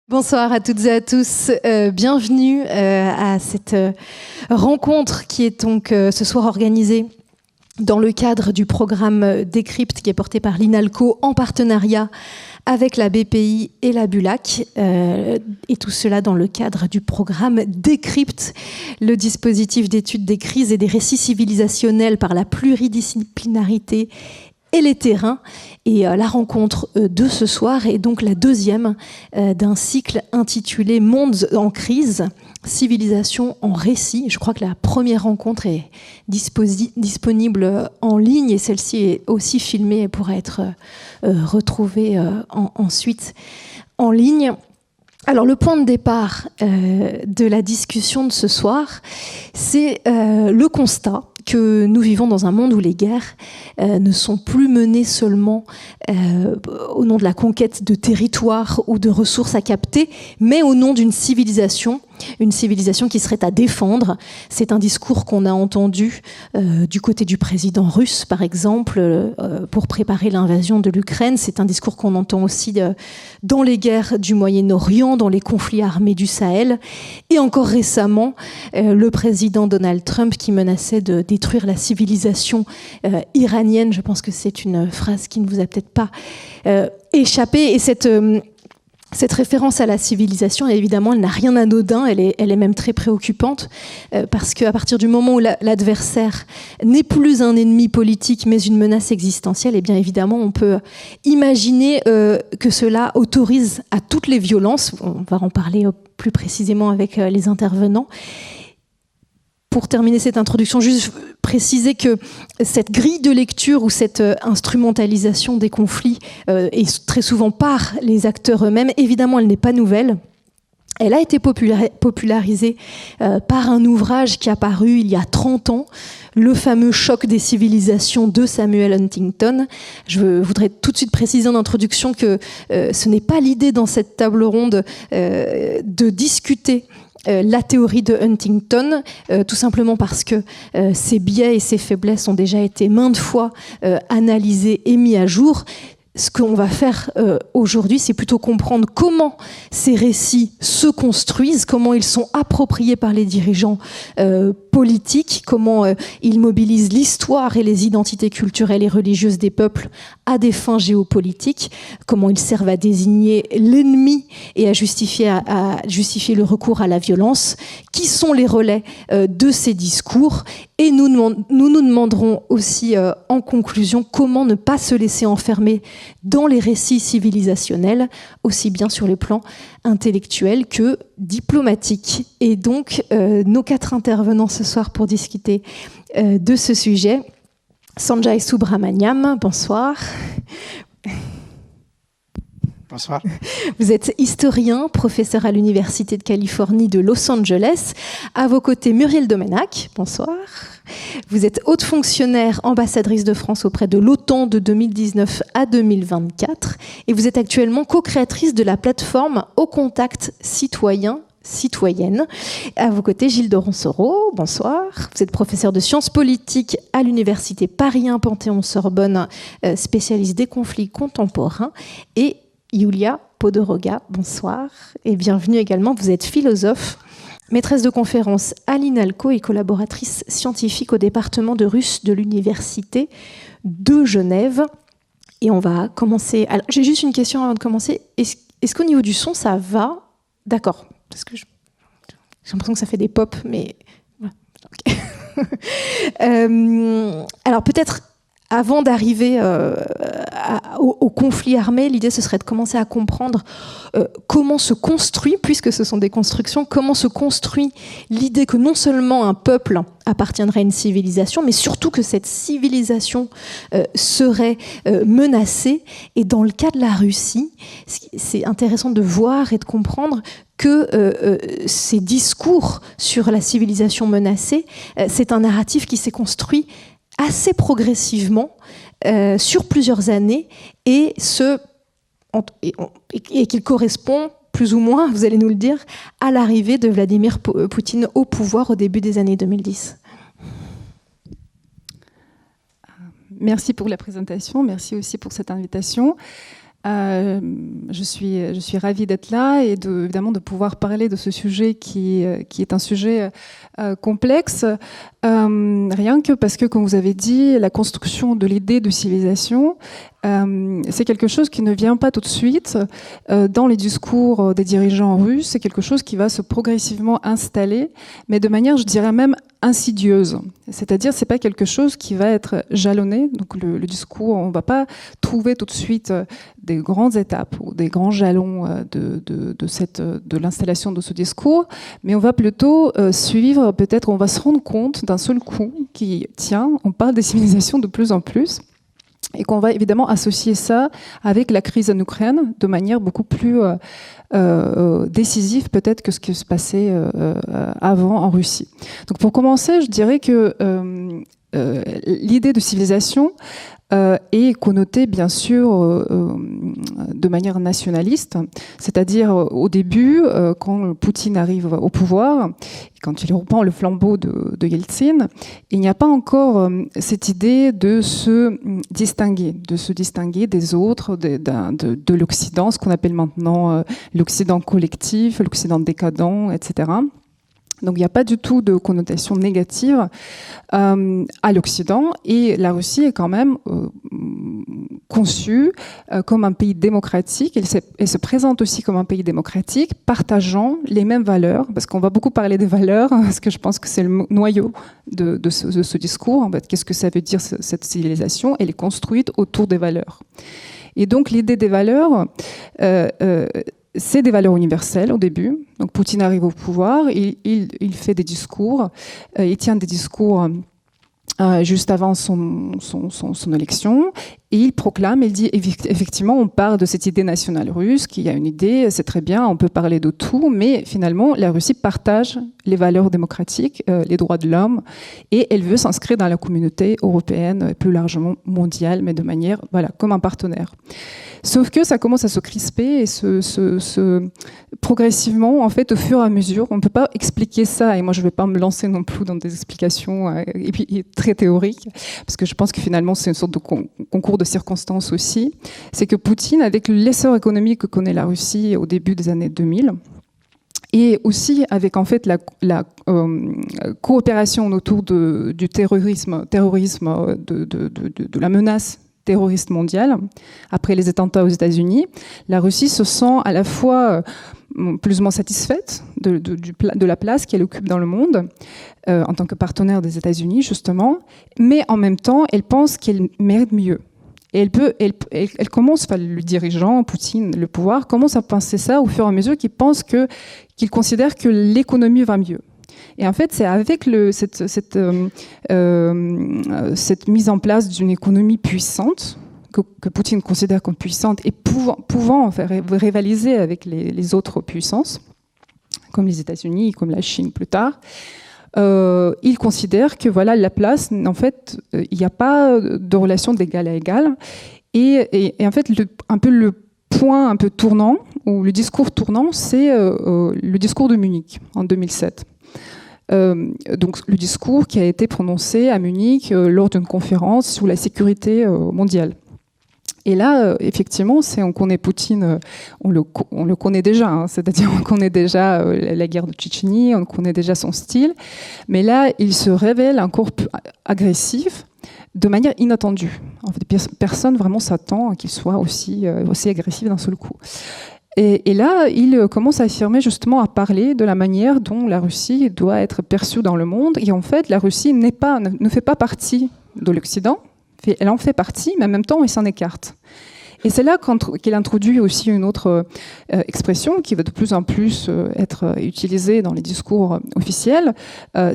Bonsoir à toutes et à tous, bienvenue à cette rencontre qui est donc ce soir organisée dans le cadre du programme Décrypte qui est porté par l'INALCO en partenariat avec la BPI et la BULAC, et tout cela dans le cadre du programme Décrypte, le dispositif d'étude des crises et des récits civilisationnels par la pluridisciplinarité et les terrains. Et la rencontre de ce soir est donc la deuxième d'un cycle intitulé Mondes en crise, civilisation en récit. Je crois que la première rencontre est disponible en ligne et celle-ci est aussi filmée et pourra être retrouvée ensuite en ligne. Alors le point de départ de la discussion de ce soir, c'est le constat que nous vivons dans un monde où les guerres ne sont plus menées seulement au nom de la conquête de territoires ou de ressources à capter, mais au nom d'une civilisation qui serait à défendre. C'est un discours qu'on a entendu du côté du président russe, par exemple, pour préparer l'invasion de l'Ukraine. C'est un discours qu'on entend aussi dans les guerres du Moyen-Orient, dans les conflits armés du Sahel. Et encore récemment, le président Donald Trump qui menaçait de détruire la civilisation iranienne. Je pense que c'est une phrase qui ne vous a peut-être pas échappé. Et cette référence à la civilisation, évidemment, elle n'a rien d'anodin, elle est même très préoccupante, parce qu'à partir du moment où l'adversaire n'est plus un ennemi politique, mais une menace existentielle, et bien évidemment, on peut imaginer que cela autorise à toutes les violences. On va en parler plus précisément avec les intervenants. Pour terminer cette introduction, juste préciser que cette grille de lecture ou cette instrumentalisation des conflits est très souvent par les acteurs eux-mêmes. Évidemment, elle n'est pas nouvelle. Elle a été popularisée par un ouvrage qui a paru il y a 30 ans, le fameux Choc des civilisations de Samuel Huntington. Je voudrais tout de suite préciser en introduction que ce n'est pas l'idée dans cette table ronde de discuter la théorie de Huntington, tout simplement parce que ses biais et ses faiblesses ont déjà été maintes fois analysés et mis à jour. Ce qu'on va faire aujourd'hui, c'est plutôt comprendre comment ces récits se construisent, comment ils sont appropriés par les dirigeants politiques, comment ils mobilisent l'histoire et les identités culturelles et religieuses des peuples à des fins géopolitiques, comment ils servent à désigner l'ennemi et à justifier le recours à la violence, qui sont les relais de ces discours. Et nous nous demanderons aussi en conclusion comment ne pas se laisser enfermer dans les récits civilisationnels, aussi bien sur les plans intellectuels que diplomatiques. Et donc, nos 4 intervenants ce soir pour discuter de ce sujet. Sanjay Subramaniam, bonsoir. Bonsoir. Vous êtes historien, professeur à l'Université de Californie de Los Angeles. À vos côtés, Muriel Domenach, bonsoir. Vous êtes haute fonctionnaire, ambassadrice de France auprès de l'OTAN de 2019 à 2024. Et vous êtes actuellement co-créatrice de la plateforme Au Contact citoyenne. À vos côtés, Gilles de Ronsoro, bonsoir. Vous êtes professeur de sciences politiques à l'Université Paris 1 Panthéon-Sorbonne, spécialiste des conflits contemporains. Et Yulia Podoroga, bonsoir. Et bienvenue également. Vous êtes philosophe, maîtresse de conférences à l'INALCO et collaboratrice scientifique au département de russe de l'Université de Genève. Et on va commencer. Alors, j'ai juste une question avant de commencer. Est-ce qu'au niveau du son, ça va ? D'accord. Parce que j'ai l'impression que ça fait des pops, mais voilà. Okay. Alors peut-être avant d'arriver au conflit armé, l'idée ce serait de commencer à comprendre comment se construit, puisque ce sont des constructions, comment se construit l'idée que non seulement un peuple appartiendrait à une civilisation, mais surtout que cette civilisation serait menacée. Et dans le cas de la Russie, c'est intéressant de voir et de comprendre que ces discours sur la civilisation menacée, c'est un narratif qui s'est construit assez progressivement sur plusieurs années et qu'il correspond plus ou moins, vous allez nous le dire, à l'arrivée de Vladimir Poutine au pouvoir au début des années 2010. Merci pour la présentation, merci aussi pour cette invitation. Je suis ravie d'être là et évidemment de pouvoir parler de ce sujet qui est un sujet complexe, rien que parce que, comme vous avez dit, la construction de l'idée de civilisation, c'est quelque chose qui ne vient pas tout de suite dans les discours des dirigeants russes, c'est quelque chose qui va se progressivement installer, mais de manière, je dirais même, insidieuse. C'est-à-dire, c'est pas quelque chose qui va être jalonné. Donc le discours, on va pas trouver tout de suite des grandes étapes ou des grands jalons de l'installation de ce discours, mais on va plutôt suivre, peut-être on va se rendre compte d'un seul coup qui, tiens, on parle des civilisations de plus en plus, et qu'on va évidemment associer ça avec la crise en Ukraine de manière beaucoup plus décisive peut-être que ce qui se passait avant en Russie. Donc pour commencer, je dirais que l'idée de civilisation est connotée bien sûr de manière nationaliste, c'est-à-dire au début, quand Poutine arrive au pouvoir, quand il reprend le flambeau de Yeltsin, il n'y a pas encore cette idée de se distinguer des autres, de l'Occident, ce qu'on appelle maintenant l'Occident collectif, l'Occident décadent, etc. Donc il n'y a pas du tout de connotation négative à l'Occident, et la Russie est quand même conçue comme un pays démocratique. Elle se présente aussi comme un pays démocratique, partageant les mêmes valeurs, parce qu'on va beaucoup parler des valeurs, parce que je pense que c'est le noyau de ce discours. En fait, qu'est-ce que ça veut dire cette civilisation? Elle est construite autour des valeurs. Et donc l'idée des valeurs, c'est des valeurs universelles au début. Donc Poutine arrive au pouvoir, il fait des discours, il tient des discours juste avant son élection, et il proclame, il dit effectivement on parle de cette idée nationale russe, qu'il y a une idée, c'est très bien, on peut parler de tout, mais finalement la Russie partage les valeurs démocratiques, les droits de l'homme, et elle veut s'inscrire dans la communauté européenne, plus largement mondiale, mais de manière, voilà, comme un partenaire. Sauf que ça commence à se crisper et progressivement, en fait, au fur et à mesure, on ne peut pas expliquer ça, et moi je ne vais pas me lancer non plus dans des explications et puis, très théoriques, parce que je pense que finalement c'est une sorte de concours de circonstances aussi, c'est que Poutine, avec l'essor économique que connaît la Russie au début des années 2000, et aussi avec en fait la coopération autour du terrorisme de la menace terroriste mondiale, après les attentats aux États-Unis, la Russie se sent à la fois plus ou moins satisfaite de la place qu'elle occupe dans le monde, en tant que partenaire des États-Unis, justement, mais en même temps, elle pense qu'elle mérite mieux. Et elle commence, enfin, le dirigeant, Poutine, le pouvoir, commence à penser ça au fur et à mesure qu'il considère que l'économie va mieux. Et en fait, c'est avec cette mise en place d'une économie puissante, que Poutine considère comme puissante et pouvant en faire rivaliser avec les autres puissances, comme les États-Unis, comme la Chine plus tard, il considère que voilà, la place, en fait, il n'y a pas de relation d'égal à égal. Et en fait, un peu le point un peu tournant, ou le discours tournant, c'est le discours de Munich en 2007. Donc le discours qui a été prononcé à Munich lors d'une conférence sur la sécurité mondiale. Et là, effectivement, on connaît Poutine, on le connaît déjà, hein, c'est-à-dire on connaît déjà la guerre de Tchétchénie, on connaît déjà son style, mais là, il se révèle encore plus agressif, de manière inattendue. En fait, personne vraiment s'attend à qu'il soit aussi agressif d'un seul coup. Et là, il commence à affirmer justement, à parler de la manière dont la Russie doit être perçue dans le monde. Et en fait, la Russie ne fait pas partie de l'Occident. Elle en fait partie, mais en même temps, elle s'en écarte. Et c'est là qu'il introduit aussi une autre expression qui va de plus en plus être utilisée dans les discours officiels,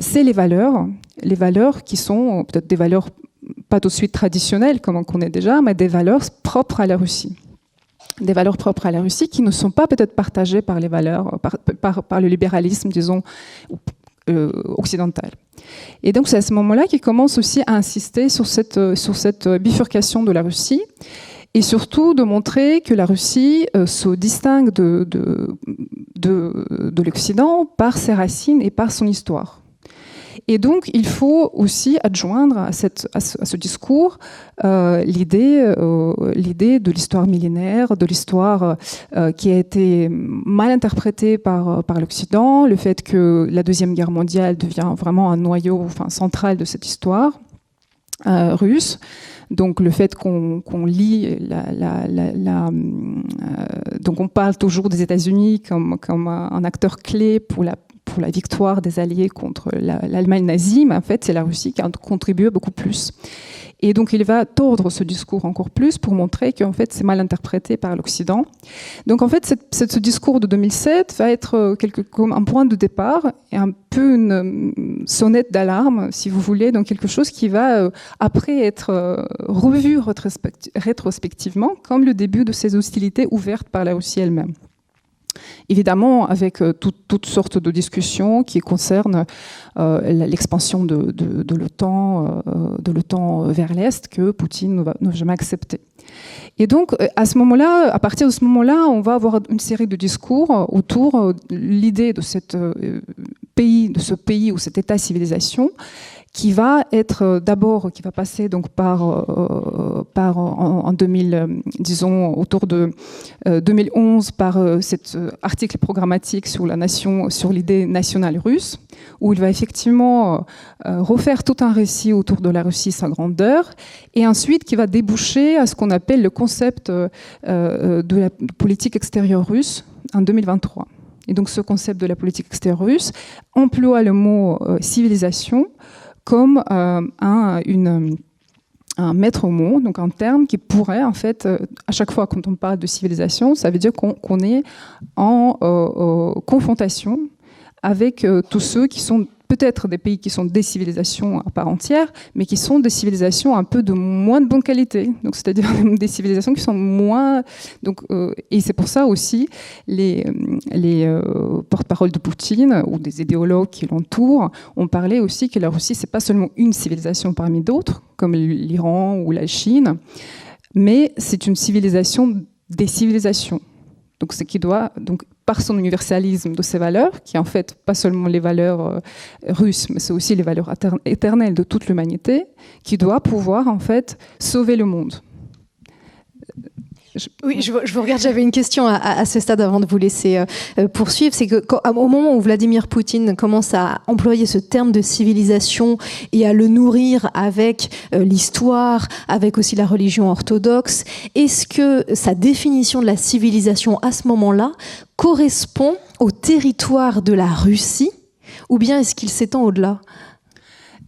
c'est les valeurs qui sont peut-être des valeurs pas tout de suite traditionnelles, comme on connaît déjà, mais des valeurs propres à la Russie. Des valeurs propres à la Russie qui ne sont pas peut-être partagées par les valeurs, par le libéralisme, disons, occidental. Et donc c'est à ce moment-là qu'il commence aussi à insister sur cette bifurcation de la Russie, et surtout de montrer que la Russie se distingue de l'Occident par ses racines et par son histoire. Et donc, il faut aussi adjoindre à ce discours l'idée de l'histoire millénaire, de l'histoire qui a été mal interprétée par l'Occident, le fait que la Deuxième Guerre mondiale devient vraiment un noyau central de cette histoire russe. Donc le fait qu'on lit donc on parle toujours des États-Unis comme un acteur clé pour la victoire des Alliés contre l'Allemagne nazie, mais en fait c'est la Russie qui a contribué beaucoup plus. Et donc il va tordre ce discours encore plus pour montrer qu'en fait c'est mal interprété par l'Occident. Donc en fait ce discours de 2007 va être comme un point de départ et un peu une sonnette d'alarme, si vous voulez, donc quelque chose qui va après être revu rétrospectivement comme le début de ces hostilités ouvertes par la Russie elle-même. Évidemment, avec toutes sortes de discussions qui concernent l'expansion de l'OTAN vers l'Est que Poutine ne va jamais accepter. Et donc, à partir de ce moment-là, on va avoir une série de discours autour de l'idée de ce pays ou cet état-civilisation qui va être d'abord, qui va passer donc en 2000, disons autour de 2011 par cet article programmatique sur la nation, sur l'idée nationale russe, où il va effectivement refaire tout un récit autour de la Russie, sa grandeur, et ensuite qui va déboucher à ce qu'on appelle le concept de la politique extérieure russe en 2023. Et donc ce concept de la politique extérieure russe emploie le mot civilisation comme un maître mot, donc un terme qui pourrait, en fait, à chaque fois quand on parle de civilisation, ça veut dire qu'on est en confrontation avec tous ceux qui sont peut-être des pays qui sont des civilisations à part entière, mais qui sont des civilisations un peu de moins de bonne qualité. Donc, c'est-à-dire des civilisations qui sont moins... Donc, et c'est pour ça aussi les porte-parole de Poutine ou des idéologues qui l'entourent ont parlé aussi que la Russie, c'est pas seulement une civilisation parmi d'autres, comme l'Iran ou la Chine, mais c'est une civilisation des civilisations. Donc, ce qui doit... Donc, par son universalisme de ses valeurs, qui est en fait pas seulement les valeurs russes, mais c'est aussi les valeurs éternelles de toute l'humanité, qui doit pouvoir en fait sauver le monde. Oui, je vous regarde, j'avais une question à ce stade avant de vous laisser poursuivre. C'est qu'au moment où Vladimir Poutine commence à employer ce terme de civilisation et à le nourrir avec l'histoire, avec aussi la religion orthodoxe, est-ce que sa définition de la civilisation à ce moment-là correspond au territoire de la Russie ou bien est-ce qu'il s'étend au-delà ?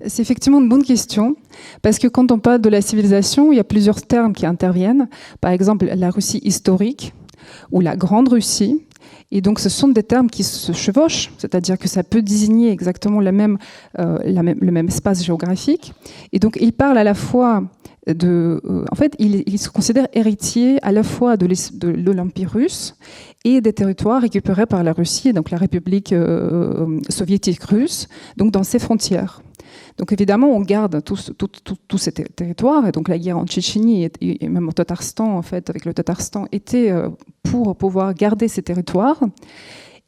C'est effectivement une bonne question, parce que quand on parle de la civilisation, il y a plusieurs termes qui interviennent. Par exemple, la Russie historique ou la Grande Russie. Et donc, ce sont des termes qui se chevauchent, c'est-à-dire que ça peut désigner exactement le même espace géographique. Et donc, il parle à la fois en fait, il se considère héritier à la fois de l'Empire russe et des territoires récupérés par la Russie, donc la République soviétique russe, donc dans ses frontières. Donc évidemment, on garde tous ces territoires, et donc la guerre en Tchétchénie et même au Tatarstan, en fait, avec le Tatarstan, était pour pouvoir garder ces territoires,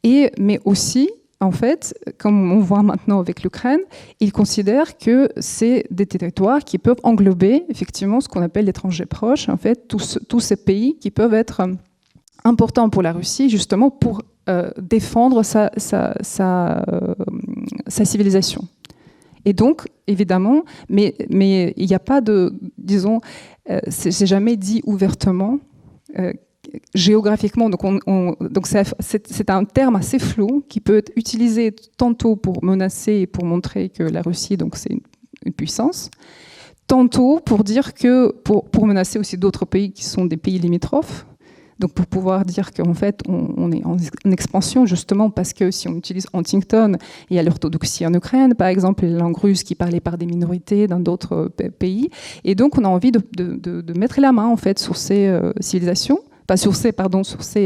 mais aussi, en fait, comme on voit maintenant avec l'Ukraine, ils considèrent que c'est des territoires qui peuvent englober effectivement ce qu'on appelle l'étranger proche, en fait, tous ces pays qui peuvent être importants pour la Russie, justement pour défendre sa civilisation. Et donc, évidemment, mais il n'y a pas de, disons, c'est jamais dit ouvertement, géographiquement. Donc c'est un terme assez flou qui peut être utilisé tantôt pour menacer et pour montrer que la Russie, donc c'est une puissance, tantôt pour dire que pour menacer aussi d'autres pays qui sont des pays limitrophes. Donc pour pouvoir dire qu'en fait on est en expansion justement parce que si on utilise Huntington, il y a l'orthodoxie en Ukraine par exemple, les langues russes qui parlent par des minorités dans d'autres pays, et donc on a envie de mettre la main en fait sur ces civilisations, sur ces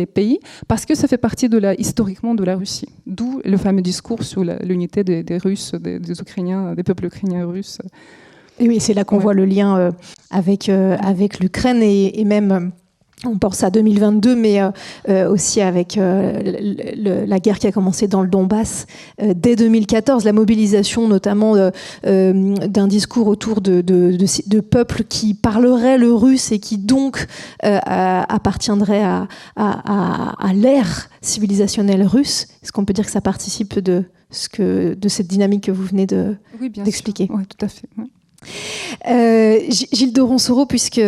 pays, parce que ça fait partie historiquement de la Russie. D'où le fameux discours sur l'unité des Russes, des Ukrainiens, des peuples ukrainiens russes. Et oui, c'est là qu'on voit le lien avec l'Ukraine et même On pense à 2022, mais aussi avec la guerre qui a commencé dans le Donbass dès 2014, la mobilisation notamment d'un discours autour de peuples qui parleraient le russe et qui donc appartiendraient à l'ère civilisationnelle russe. Est-ce qu'on peut dire que ça participe de cette dynamique que vous venez d'expliquer? Oui, tout à fait. Oui. Gilles de Ronsoro, puisque...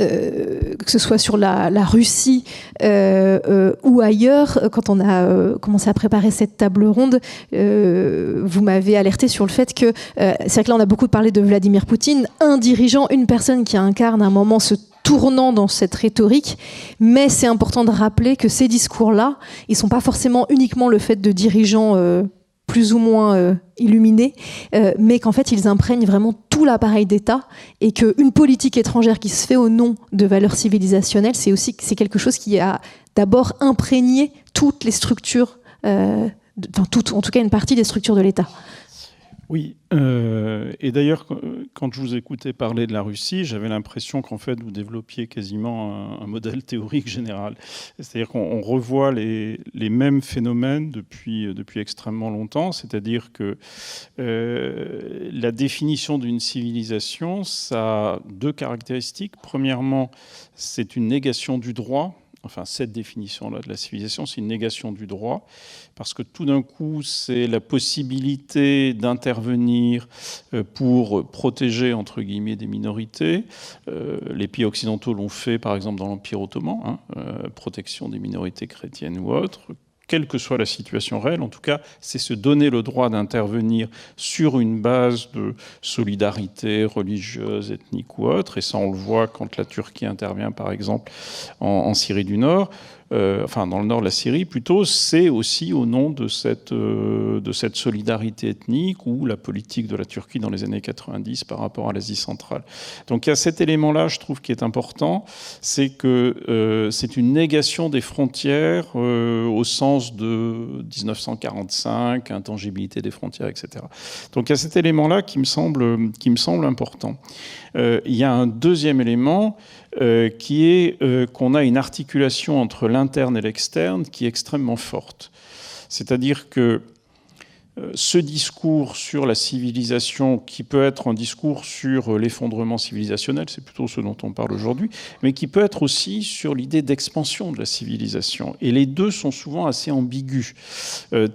que ce soit sur la Russie ou ailleurs, quand on a commencé à préparer cette table ronde, vous m'avez alerté sur le fait que, c'est vrai que là on a beaucoup parlé de Vladimir Poutine, un dirigeant, une personne qui incarne à un moment ce tournant dans cette rhétorique, mais c'est important de rappeler que ces discours-là, ils ne sont pas forcément uniquement le fait de dirigeants plus ou moins illuminés, mais qu'en fait ils imprègnent vraiment tout l'appareil d'État, et qu'une politique étrangère qui se fait au nom de valeurs civilisationnelles, c'est quelque chose qui a d'abord imprégné toutes les structures, en tout cas une partie des structures de l'État. Oui, et d'ailleurs, quand je vous écoutais parler de la Russie, j'avais l'impression qu'en fait, vous développiez quasiment un modèle théorique général. C'est-à-dire qu'on revoit les mêmes phénomènes depuis extrêmement longtemps, c'est-à-dire que la définition d'une civilisation, ça a deux caractéristiques. Premièrement, c'est une négation du droit. Enfin, cette définition-là de la civilisation, c'est une négation du droit, parce que tout d'un coup, c'est la possibilité d'intervenir pour protéger, entre guillemets, des minorités. Les pays occidentaux l'ont fait, par exemple, dans l'Empire ottoman, protection des minorités chrétiennes ou autres. Quelle que soit la situation réelle, en tout cas, c'est se donner le droit d'intervenir sur une base de solidarité religieuse, ethnique ou autre. Et ça, on le voit quand la Turquie intervient, par exemple, en Syrie du Nord. Enfin, dans le nord de la Syrie, plutôt, c'est aussi au nom de cette solidarité ethnique ou la politique de la Turquie dans les années 90 par rapport à l'Asie centrale. Donc il y a cet élément-là, je trouve, qui est important, c'est que c'est une négation des frontières au sens de 1945, intangibilité des frontières, etc. Donc il y a cet élément-là qui me semble important. Il y a un deuxième élément qui est qu'on a une articulation entre l'interne et l'externe qui est extrêmement forte. C'est-à-dire que ce discours sur la civilisation, qui peut être un discours sur l'effondrement civilisationnel, c'est plutôt ce dont on parle aujourd'hui, mais qui peut être aussi sur l'idée d'expansion de la civilisation. Et les deux sont souvent assez ambigus. La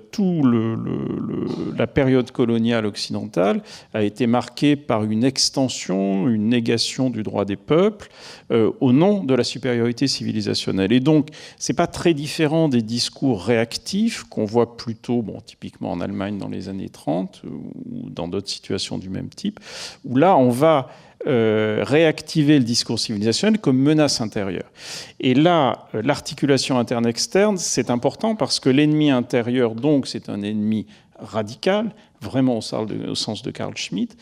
période coloniale occidentale a été marquée par une extension, une négation du droit des peuples au nom de la supériorité civilisationnelle. Et donc, c'est pas très différent des discours réactifs qu'on voit plutôt, typiquement en Allemagne, dans les années 30 ou dans d'autres situations du même type, où là, on va réactiver le discours civilisationnel comme menace intérieure. Et là, l'articulation interne-externe, c'est important parce que l'ennemi intérieur, donc, c'est un ennemi radical, vraiment au sens de Carl Schmitt,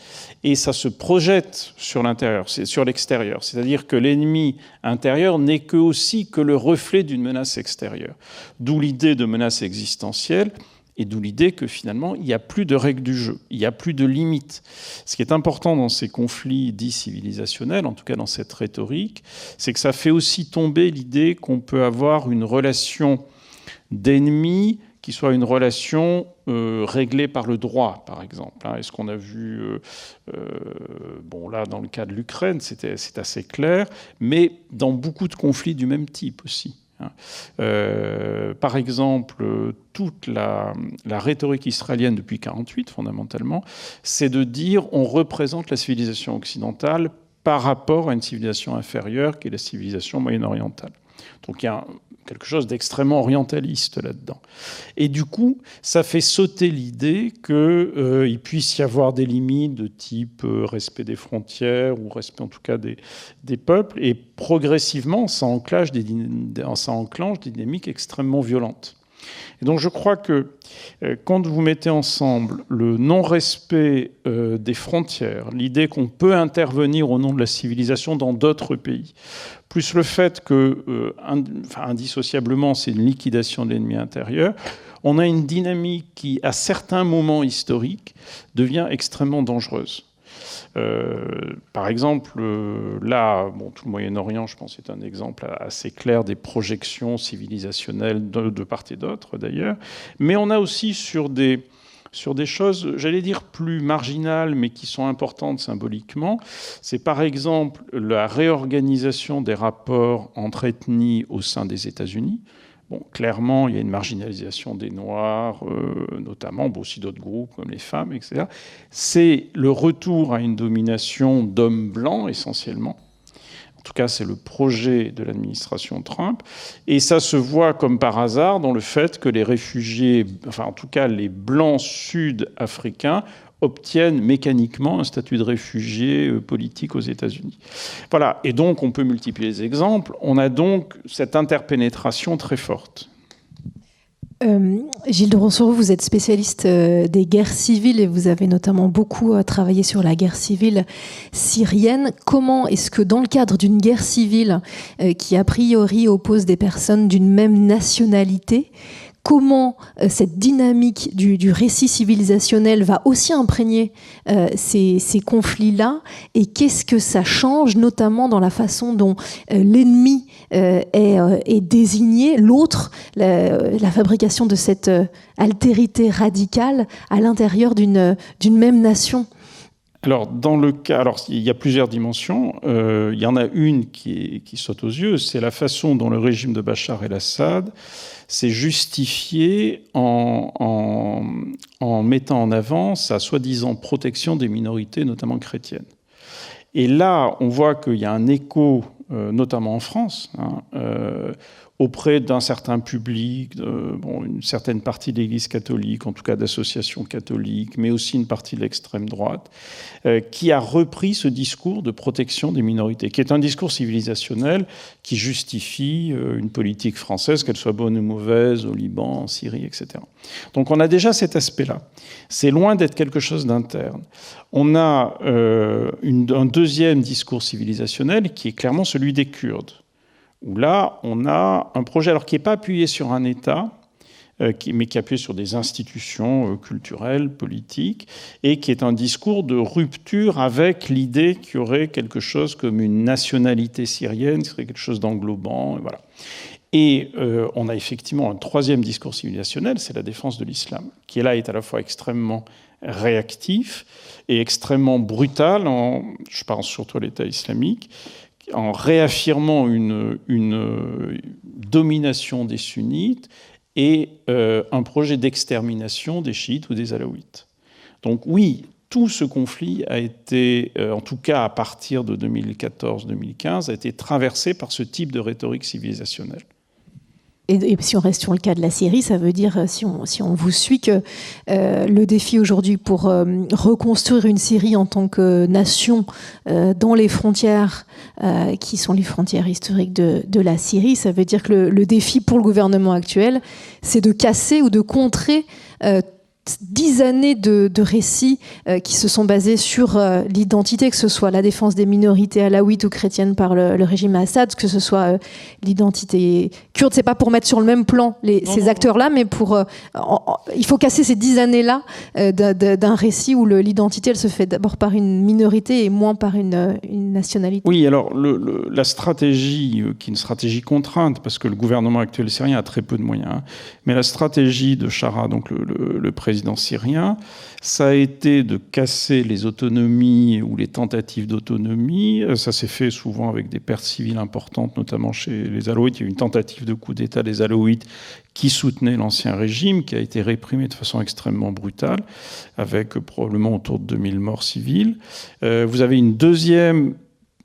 et ça se projette sur l'intérieur, sur l'extérieur. C'est-à-dire que l'ennemi intérieur n'est aussi que le reflet d'une menace extérieure. D'où l'idée de menace existentielle, et d'où l'idée que finalement, il n'y a plus de règles du jeu, il n'y a plus de limites. Ce qui est important dans ces conflits dits civilisationnels, en tout cas dans cette rhétorique, c'est que ça fait aussi tomber l'idée qu'on peut avoir une relation d'ennemis qui soit une relation réglée par le droit, par exemple. Et ce qu'on a vu, là, dans le cas de l'Ukraine, c'est assez clair, mais dans beaucoup de conflits du même type aussi. Par exemple, toute la rhétorique israélienne depuis 1948, fondamentalement, c'est de dire on représente la civilisation occidentale par rapport à une civilisation inférieure qui est la civilisation moyen-orientale. Donc il y a quelque chose d'extrêmement orientaliste là-dedans. Et du coup, ça fait sauter l'idée qu'il puisse y avoir des limites de type respect des frontières ou respect en tout cas des peuples. Et progressivement, ça enclenche des dynamiques extrêmement violentes. Et donc je crois que quand vous mettez ensemble le non-respect des frontières, l'idée qu'on peut intervenir au nom de la civilisation dans d'autres pays, plus le fait que, indissociablement, c'est une liquidation de l'ennemi intérieur, on a une dynamique qui, à certains moments historiques, devient extrêmement dangereuse. Par exemple, là, tout le Moyen-Orient, je pense, est un exemple assez clair des projections civilisationnelles de part et d'autre, d'ailleurs. Mais on a aussi sur des choses, j'allais dire, plus marginales, mais qui sont importantes symboliquement. C'est par exemple la réorganisation des rapports entre ethnies au sein des États-Unis. Clairement, il y a une marginalisation des Noirs, notamment, aussi d'autres groupes comme les femmes, etc. C'est le retour à une domination d'hommes blancs, essentiellement. En tout cas, c'est le projet de l'administration Trump. Et ça se voit comme par hasard dans le fait que les réfugiés, enfin en tout cas les blancs sud-africains, obtiennent mécaniquement un statut de réfugié politique aux États-Unis. Voilà. Et donc, on peut multiplier les exemples. On a donc cette interpénétration très forte. Gilles de Roncereau, vous êtes spécialiste des guerres civiles et vous avez notamment beaucoup travaillé sur la guerre civile syrienne. Comment est-ce que dans le cadre d'une guerre civile qui a priori oppose des personnes d'une même nationalité, comment cette dynamique du récit civilisationnel va aussi imprégner ces conflits-là, et qu'est-ce que ça change, notamment dans la façon dont l'ennemi est désigné, l'autre, la fabrication de cette altérité radicale à l'intérieur d'une même nation? Alors, il y a plusieurs dimensions. Il y en a une qui saute aux yeux, c'est la façon dont le régime de Bachar el-Assad s'est justifié en mettant en avant sa soi-disant protection des minorités, notamment chrétiennes. Et là, on voit qu'il y a un écho, notamment en France, auprès d'un certain public, une certaine partie de l'Église catholique, en tout cas d'associations catholiques, mais aussi une partie de l'extrême droite, qui a repris ce discours de protection des minorités, qui est un discours civilisationnel qui justifie une politique française, qu'elle soit bonne ou mauvaise, au Liban, en Syrie, etc. Donc on a déjà cet aspect-là. C'est loin d'être quelque chose d'interne. On a un deuxième discours civilisationnel qui est clairement celui des Kurdes, où là, on a un projet qui n'est pas appuyé sur un État, mais qui est appuyé sur des institutions culturelles, politiques, et qui est un discours de rupture avec l'idée qu'il y aurait quelque chose comme une nationalité syrienne, qui serait quelque chose d'englobant, et voilà. Et on a effectivement un troisième discours civilisationnel, c'est la défense de l'islam, qui là est à la fois extrêmement réactif et extrêmement brutal, je pense surtout à l'État islamique, en réaffirmant une domination des sunnites et un projet d'extermination des chiites ou des alaouites. Donc oui, tout ce conflit a été, en tout cas à partir de 2014-2015, a été traversé par ce type de rhétorique civilisationnelle. Et si on reste sur le cas de la Syrie, ça veut dire, si on vous suit, que le défi aujourd'hui pour reconstruire une Syrie en tant que nation dans les frontières qui sont les frontières historiques de la Syrie, ça veut dire que le défi pour le gouvernement actuel, c'est de casser ou de contrer 10 années de récits qui se sont basés sur l'identité, que ce soit la défense des minorités alaouites ou chrétiennes par le régime Assad, que ce soit l'identité kurde. C'est pas pour mettre sur le même plan ces acteurs-là, mais il faut casser ces 10 années-là d'un récit où l'identité, elle se fait d'abord par une minorité et moins par une nationalité. Oui, alors la stratégie, qui est une stratégie contrainte, parce que le gouvernement actuel syrien a très peu de moyens, mais la stratégie de Chara, donc le président syrien, ça a été de casser les autonomies ou les tentatives d'autonomie. Ça s'est fait souvent avec des pertes civiles importantes, notamment chez les Alaouites. Il y a eu une tentative de coup d'État des Alaouites qui soutenait l'ancien régime, qui a été réprimé de façon extrêmement brutale, avec probablement autour de 2000 morts civiles. Vous avez une deuxième...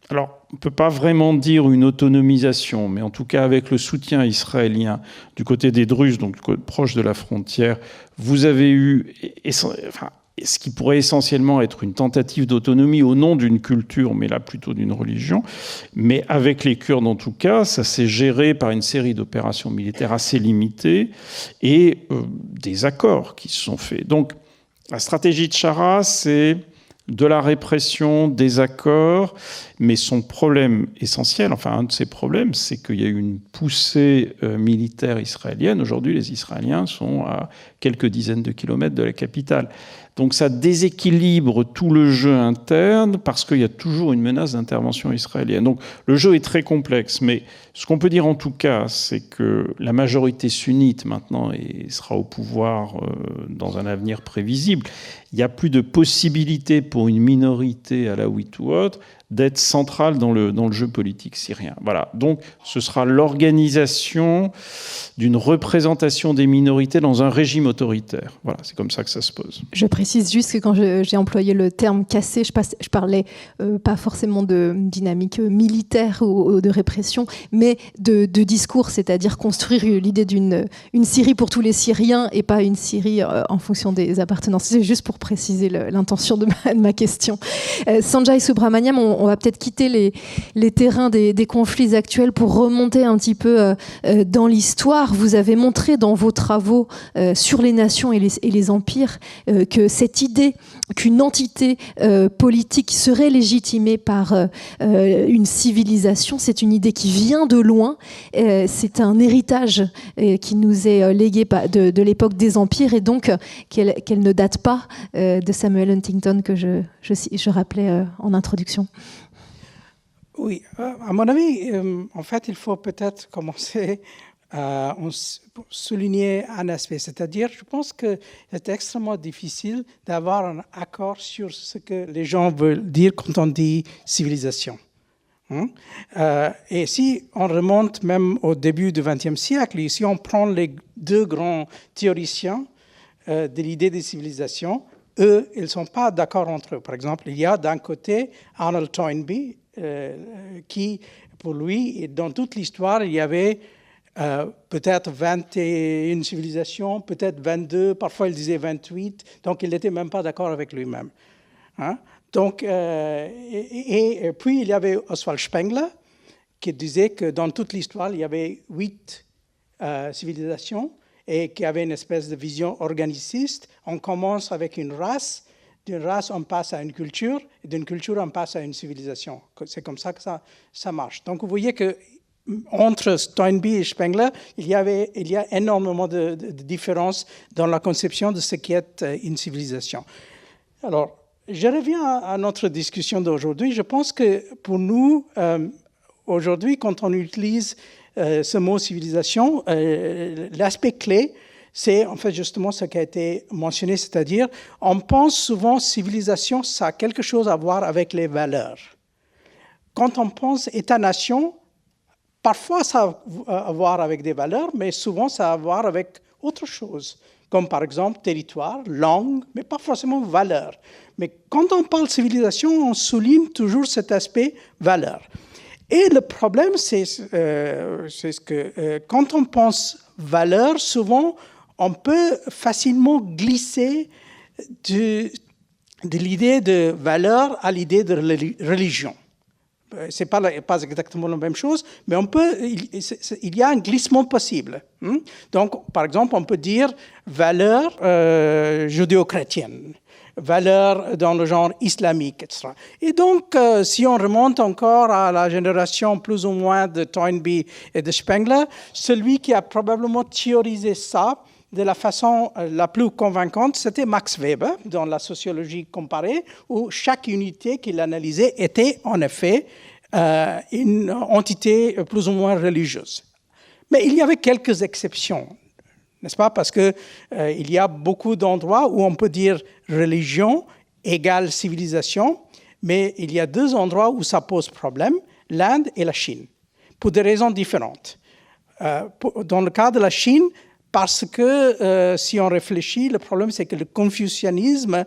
Alors, on ne peut pas vraiment dire une autonomisation, mais en tout cas avec le soutien israélien du côté des Druzes, donc proche de la frontière, vous avez eu ce qui pourrait essentiellement être une tentative d'autonomie au nom d'une culture, mais là plutôt d'une religion. Mais avec les Kurdes, en tout cas, ça s'est géré par une série d'opérations militaires assez limitées et des accords qui se sont faits. Donc, la stratégie de Chara, c'est de la répression, des accords, mais son problème essentiel, enfin un de ses problèmes, c'est qu'il y a eu une poussée militaire israélienne. Aujourd'hui, les Israéliens sont à quelques dizaines de kilomètres de la capitale. Donc ça déséquilibre tout le jeu interne parce qu'il y a toujours une menace d'intervention israélienne. Donc le jeu est très complexe, mais ce qu'on peut dire en tout cas, c'est que la majorité sunnite maintenant sera au pouvoir dans un avenir prévisible. Il n'y a plus de possibilité pour une minorité alaouite ou autre d'être centrale dans le jeu politique syrien. Voilà. Donc ce sera l'organisation d'une représentation des minorités dans un régime autoritaire. Voilà, c'est comme ça que ça se pose. Je précise juste que quand j'ai employé le terme cassé, je parlais pas forcément de dynamique militaire ou de répression, mais de discours, c'est-à-dire construire l'idée d'une Syrie pour tous les Syriens et pas une Syrie en fonction des appartenances. C'est juste pour préciser l'intention de ma question. Sanjay Subrahmanyam, on va peut-être quitter les terrains des conflits actuels pour remonter un petit peu dans l'histoire. Vous avez montré dans vos travaux sur les nations et les empires que cette idée qu'une entité politique serait légitimée par une civilisation, c'est une idée qui vient de loin. C'est un héritage qui nous est légué de l'époque des empires et donc qu'elle ne date pas de Samuel Huntington que je rappelais en introduction. Oui, à mon avis, en fait, il faut peut-être commencer à souligner un aspect. C'est-à-dire, je pense que c'est extrêmement difficile d'avoir un accord sur ce que les gens veulent dire quand on dit civilisation. Et si on remonte même au début du XXe siècle, et si on prend les deux grands théoriciens de l'idée de civilisation, eux, ils ne sont pas d'accord entre eux. Par exemple, il y a d'un côté Arnold Toynbee, qui, pour lui, dans toute l'histoire, il y avait peut-être 21 civilisations, peut-être 22, parfois il disait 28, donc il n'était même pas d'accord avec lui-même. Donc, et puis il y avait Oswald Spengler, qui disait que dans toute l'histoire, il y avait 8 civilisations et qui avait une espèce de vision organiciste. On commence avec une race, d'une race on passe à une culture, et d'une culture on passe à une civilisation. C'est comme ça que ça marche. Donc vous voyez que entre Toynbee et Spengler, il y a énormément de différences dans la conception de ce qui est une civilisation. Alors, je reviens à notre discussion d'aujourd'hui. Je pense que pour nous, aujourd'hui, quand on utilise ce mot civilisation, l'aspect clé, c'est en fait justement ce qui a été mentionné, c'est-à-dire on pense souvent civilisation, ça a quelque chose à voir avec les valeurs. Quand on pense État-nation, parfois ça a à voir avec des valeurs, mais souvent ça a à voir avec autre chose, comme par exemple territoire, langue, mais pas forcément valeur. Mais quand on parle civilisation, on souligne toujours cet aspect valeur. Et le problème, c'est que quand on pense valeur, souvent, on peut facilement glisser de l'idée de valeur à l'idée de religion. Ce n'est pas exactement la même chose, mais il y a un glissement possible. Donc, par exemple, on peut dire valeur judéo-chrétienne, valeur dans le genre islamique, etc. Et donc, si on remonte encore à la génération plus ou moins de Toynbee et de Spengler, celui qui a probablement théorisé ça de la façon la plus convaincante, c'était Max Weber, dans la sociologie comparée, où chaque unité qu'il analysait était en effet une entité plus ou moins religieuse. Mais il y avait quelques exceptions, n'est-ce pas? Parce qu'il y a beaucoup d'endroits où on peut dire religion égale civilisation, mais il y a 2 endroits où ça pose problème, l'Inde et la Chine, pour des raisons différentes. Dans le cas de la Chine, parce que si on réfléchit, le problème c'est que le confucianisme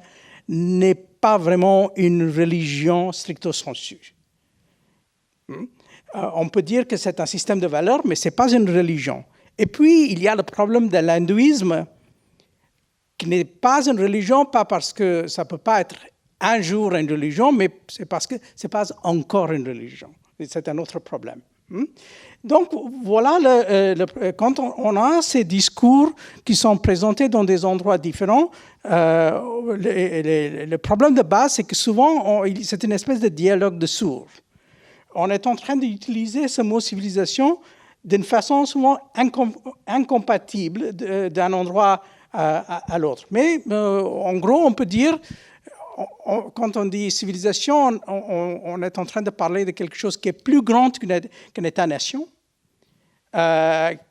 n'est pas vraiment une religion stricto sensu. On peut dire que c'est un système de valeurs, mais ce n'est pas une religion. Et puis, il y a le problème de l'hindouisme, qui n'est pas une religion, pas parce que ça ne peut pas être un jour une religion, mais c'est parce que ce n'est pas encore une religion. C'est un autre problème. Donc, voilà, quand on a ces discours qui sont présentés dans des endroits différents, le problème de base, c'est que souvent, c'est une espèce de dialogue de sourds. On est en train d'utiliser ce mot civilisation d'une façon souvent incompatible d'un endroit à l'autre. Mais en gros, on peut dire, quand on dit civilisation, on est en train de parler de quelque chose qui est plus grand qu'un État-nation,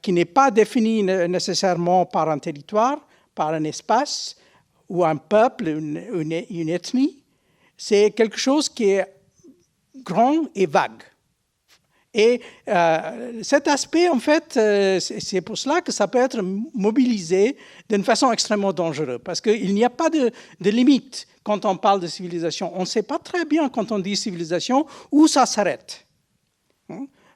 qui n'est pas défini nécessairement par un territoire, par un espace ou un peuple, une ethnie. C'est quelque chose qui est grand et vague. Et cet aspect, en fait, c'est pour cela que ça peut être mobilisé d'une façon extrêmement dangereuse, parce qu'il n'y a pas de limite quand on parle de civilisation. On ne sait pas très bien, quand on dit civilisation, où ça s'arrête.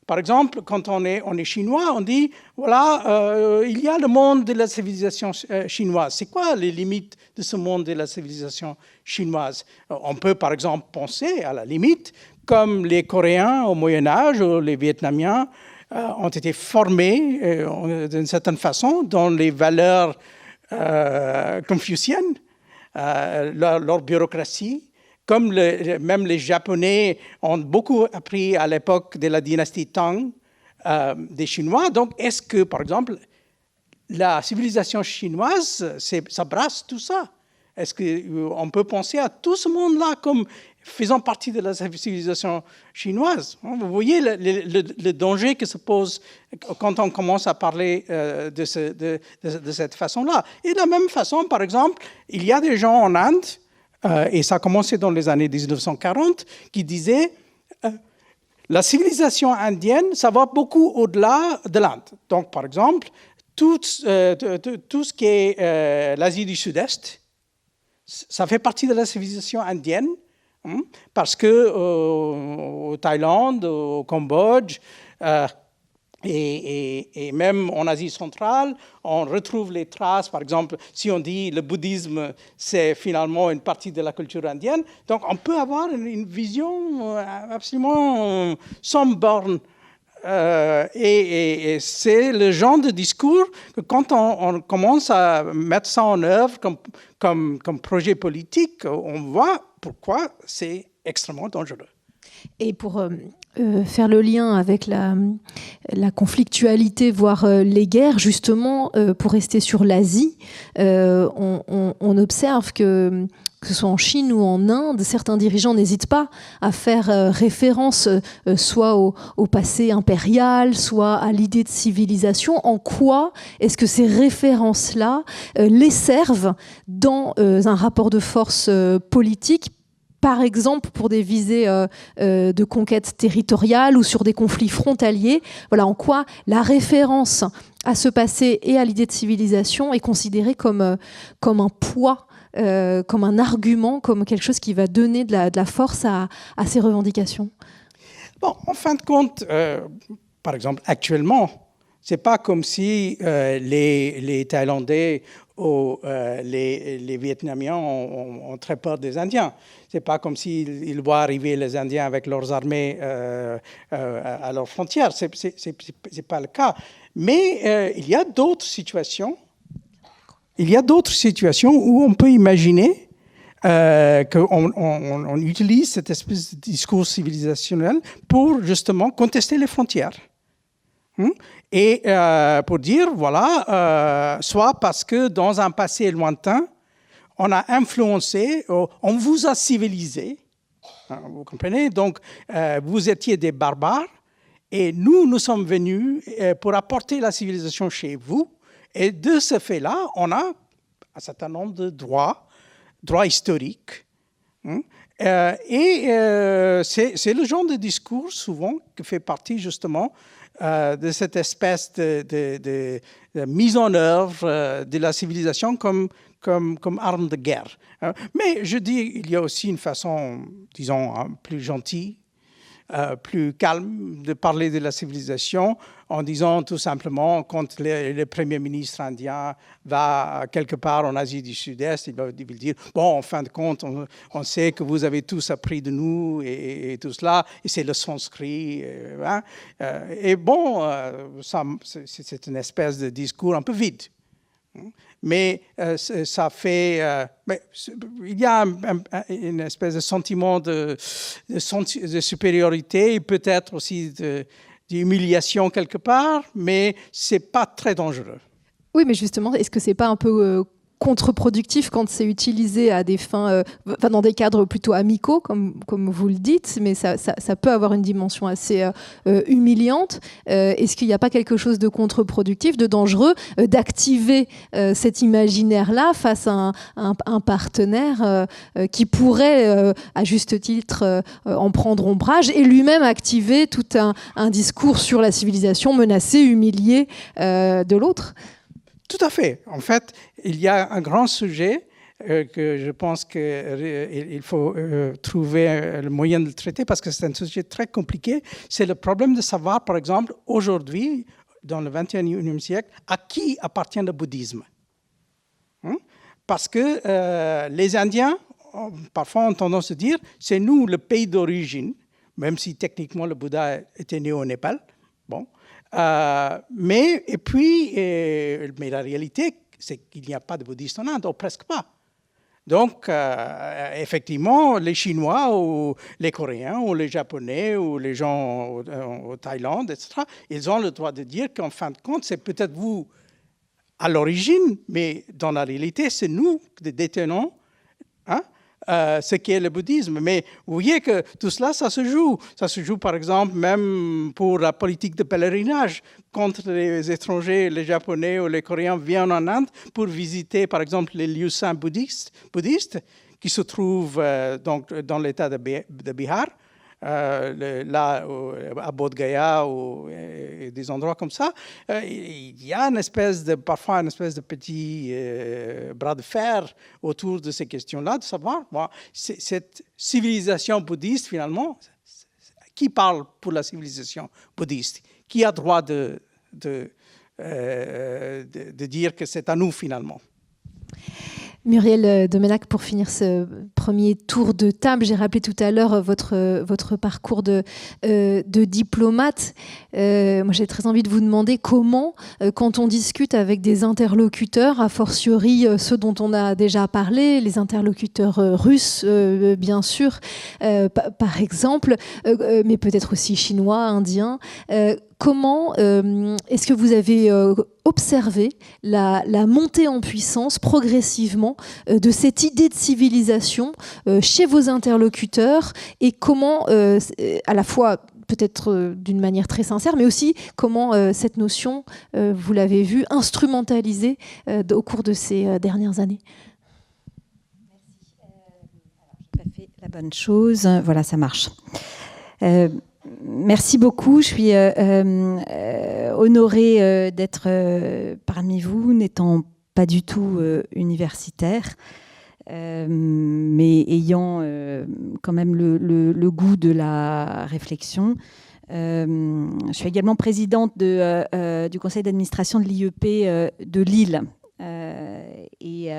Par exemple, quand on est chinois, on dit, voilà, il y a le monde de la civilisation chinoise. C'est quoi les limites de ce monde de la civilisation chinoise? On peut, par exemple, penser, à la limite, comme les Coréens au Moyen-Âge ou les Vietnamiens ont été formés d'une certaine façon dans les valeurs confuciennes, leur bureaucratie. Comme même les Japonais ont beaucoup appris à l'époque de la dynastie Tang des Chinois. Donc, est-ce que, par exemple, la civilisation chinoise, ça brasse tout ça? Est-ce qu'on peut penser à tout ce monde-là comme faisant partie de la civilisation chinoise? Vous voyez le danger que se pose quand on commence à parler de cette façon-là. Et de la même façon, par exemple, il y a des gens en Inde, et ça a commencé dans les années 1940, qui disaient la civilisation indienne, ça va beaucoup au-delà de l'Inde. Donc, par exemple, tout ce qui est l'Asie du Sud-Est, ça fait partie de la civilisation indienne, parce que au Thaïlande, au Cambodge, et même en Asie centrale, on retrouve les traces. Par exemple, si on dit le bouddhisme, c'est finalement une partie de la culture indienne. Donc, on peut avoir une vision absolument sans borne. Et c'est le genre de discours que quand on commence à mettre ça en œuvre comme projet politique, on voit pourquoi c'est extrêmement dangereux. Et pour faire le lien avec la conflictualité, voire les guerres, justement, pour rester sur l'Asie, on observe que ce soit en Chine ou en Inde, certains dirigeants n'hésitent pas à faire référence soit au passé impérial, soit à l'idée de civilisation. En quoi est-ce que ces références-là les servent dans un rapport de force politique, par exemple pour des visées de conquête territoriale ou sur des conflits frontaliers? Voilà, en quoi la référence à ce passé et à l'idée de civilisation est considérée comme un poids, comme un argument, comme quelque chose qui va donner de la force à ces revendications? Bon, en fin de compte, par exemple, actuellement, c'est pas comme si les Thaïlandais ou les Vietnamiens ont très peur des Indiens. C'est pas comme s'ils voient arriver les Indiens avec leurs armées à leurs frontières. C'est pas le cas. Mais il y a d'autres situations. Il y a d'autres situations où on peut imaginer qu'on utilise cette espèce de discours civilisationnel pour justement contester les frontières. Et pour dire, voilà, soit parce que dans un passé lointain, on a influencé, on vous a civilisé, vous comprenez? Donc, vous étiez des barbares, et nous sommes venus pour apporter la civilisation chez vous. Et de ce fait-là, on a un certain nombre de droits historiques. C'est le genre de discours, souvent, qui fait partie, justement, de cette espèce de mise en œuvre de la civilisation comme arme de guerre. Mais je dis, il y a aussi une façon, disons, plus gentille, plus calme de parler de la civilisation en disant tout simplement, quand le Premier ministre indien va quelque part en Asie du Sud-Est, il va dire, bon, en fin de compte, on sait que vous avez tous appris de nous et tout cela, et c'est le sanskrit. Et bon, c'est une espèce de discours un peu vide. Mais ça fait... il y a une espèce de sentiment de supériorité et peut-être aussi d'humiliation quelque part, mais ce n'est pas très dangereux. Oui, mais justement, est-ce que ce n'est pas un peu contre-productif quand c'est utilisé à des fins, dans des cadres plutôt amicaux, comme vous le dites, mais ça peut avoir une dimension assez humiliante. Est-ce qu'il n'y a pas quelque chose de contre-productif, de dangereux, d'activer cet imaginaire-là face à un partenaire qui pourrait, à juste titre, en prendre ombrage et lui-même activer tout un discours sur la civilisation menacée, humiliée de l'autre? Tout à fait. En fait, il y a un grand sujet que je pense qu'il faut trouver le moyen de le traiter parce que c'est un sujet très compliqué. C'est le problème de savoir, par exemple, aujourd'hui, dans le 21e siècle, à qui appartient le bouddhisme. Parce que les Indiens, parfois, ont tendance à dire c'est nous le pays d'origine, même si techniquement le Bouddha était né au Népal. Bon. Mais la réalité, c'est qu'il n'y a pas de bouddhistes en Inde, ou presque pas. Donc, effectivement, les Chinois ou les Coréens ou les Japonais ou les gens au Thaïlande, etc., ils ont le droit de dire qu'en fin de compte, c'est peut-être vous à l'origine, mais dans la réalité, c'est nous qui détenons ce qu'est le bouddhisme. Mais vous voyez que tout cela, ça se joue. Ça se joue, par exemple, même pour la politique de pèlerinage. Quand les étrangers, les Japonais ou les Coréens viennent en Inde pour visiter, par exemple, les lieux saints bouddhistes qui se trouvent donc, dans l'état de Bihar, là, à Bodh Gaya ou des endroits comme ça, il y a parfois une espèce de petit bras de fer autour de ces questions-là, de savoir, cette civilisation bouddhiste, finalement, qui parle pour la civilisation bouddhiste? Qui a droit de dire que c'est à nous, finalement? Muriel Domenac, pour finir ce premier tour de table, j'ai rappelé tout à l'heure votre parcours de diplomate. Moi, j'ai très envie de vous demander comment, quand on discute avec des interlocuteurs, a fortiori ceux dont on a déjà parlé, les interlocuteurs russes, bien sûr, par exemple, mais peut-être aussi chinois, indiens, comment est-ce que vous avez observé la montée en puissance progressivement de cette idée de civilisation chez vos interlocuteurs et comment, à la fois peut-être d'une manière très sincère, mais aussi comment cette notion, vous l'avez vue, instrumentalisée au cours de ces dernières années? Je n'ai pas fait la bonne chose. Voilà, ça marche. Merci beaucoup. Je suis honorée d'être parmi vous, n'étant pas du tout universitaire, mais ayant quand même le goût de la réflexion. Je suis également présidente du conseil d'administration de l'IEP de Lille. Et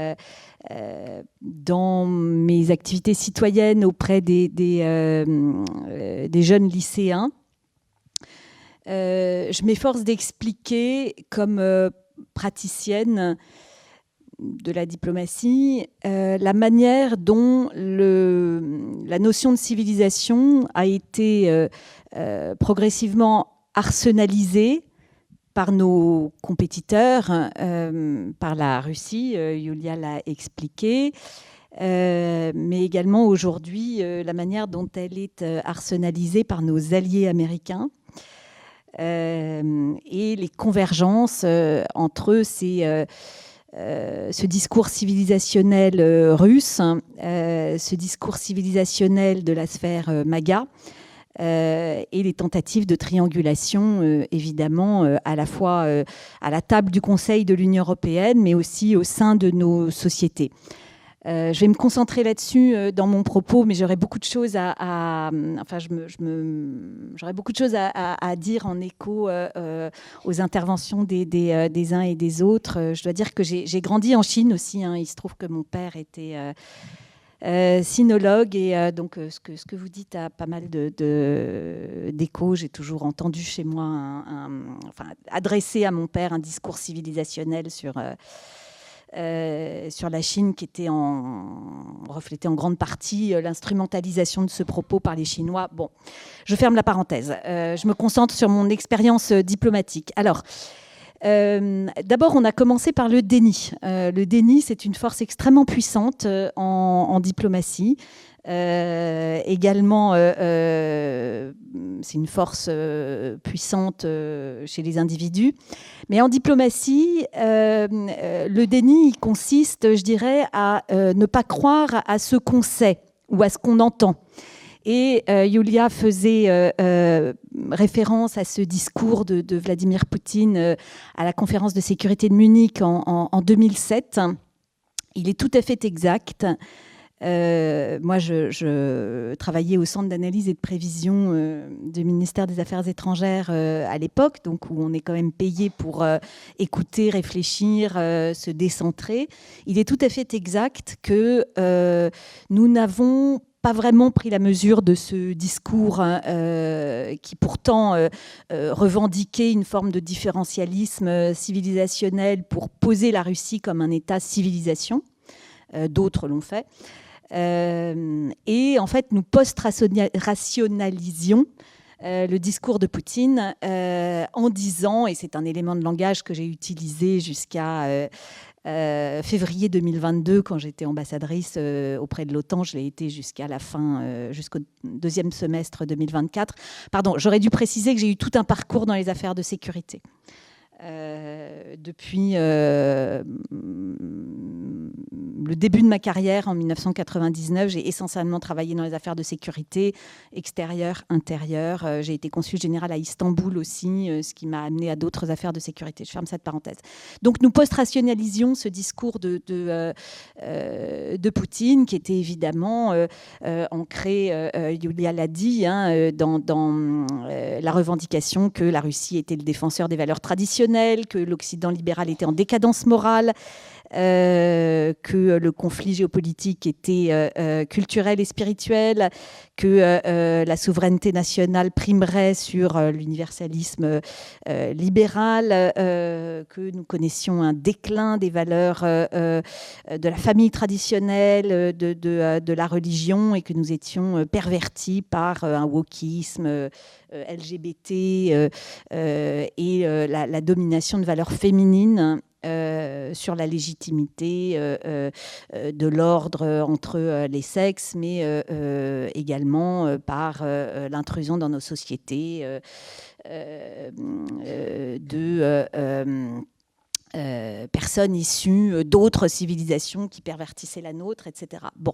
dans mes activités citoyennes auprès des jeunes lycéens, je m'efforce d'expliquer comme praticienne de la diplomatie la manière dont la notion de civilisation a été progressivement arsenalisée par nos compétiteurs, par la Russie, Yulia l'a expliqué, mais également aujourd'hui la manière dont elle est arsenalisée par nos alliés américains et les convergences entre eux, ce discours civilisationnel russe, ce discours civilisationnel de la sphère MAGA, et les tentatives de triangulation, évidemment, à la fois à la table du Conseil de l'Union européenne, mais aussi au sein de nos sociétés. Je vais me concentrer là-dessus dans mon propos, mais j'aurais beaucoup de choses j'aurais beaucoup de choses à dire en écho aux interventions des uns et des autres. Je dois dire que j'ai grandi en Chine aussi. Il se trouve que mon père était sinologue et donc ce que vous dites a pas mal d'écho. J'ai toujours entendu chez moi adresser à mon père un discours civilisationnel sur la Chine qui reflétait en grande partie l'instrumentalisation de ce propos par les Chinois. Bon, je ferme la parenthèse. Je me concentre sur mon expérience diplomatique. Alors, D'abord, on a commencé par le déni. Le déni, c'est une force extrêmement puissante en diplomatie. Également, c'est une force puissante chez les individus. Mais en diplomatie, le déni il consiste, je dirais, à ne pas croire à ce qu'on sait ou à ce qu'on entend. Et Yulia faisait référence à ce discours de Vladimir Poutine à la conférence de sécurité de Munich en 2007. Il est tout à fait exact. Moi, je travaillais au centre d'analyse et de prévision du ministère des Affaires étrangères à l'époque, donc où on est quand même payé pour écouter, réfléchir, se décentrer. Il est tout à fait exact que nous n'avons pas vraiment pris la mesure de ce discours qui pourtant revendiquait une forme de différentialisme civilisationnel pour poser la Russie comme un État civilisation. D'autres l'ont fait. Et en fait, nous post-rationalisions le discours de Poutine en disant, et c'est un élément de langage que j'ai utilisé jusqu'à février 2022, quand j'étais ambassadrice auprès de l'OTAN, je l'ai été jusqu'à la fin, jusqu'au deuxième semestre 2024. Pardon, j'aurais dû préciser que j'ai eu tout un parcours dans les affaires de sécurité. Depuis le début de ma carrière en 1999, j'ai essentiellement travaillé dans les affaires de sécurité extérieure, intérieure. J'ai été consul général à Istanbul aussi, ce qui m'a amené à d'autres affaires de sécurité. Je ferme cette parenthèse. Donc nous post-rationalisions ce discours de Poutine, qui était évidemment ancré, Yulia l'a dit, dans la revendication que la Russie était le défenseur des valeurs traditionnelles, que l'Occident libéral était en décadence morale, que le conflit géopolitique était culturel et spirituel, que la souveraineté nationale primerait sur l'universalisme libéral, que nous connaissions un déclin des valeurs de la famille traditionnelle, de la religion, et que nous étions pervertis par un wokisme LGBT et la domination de valeurs féminines sur la légitimité de l'ordre entre les sexes, mais également par l'intrusion dans nos sociétés de personnes issues d'autres civilisations qui pervertissaient la nôtre, etc. Bon.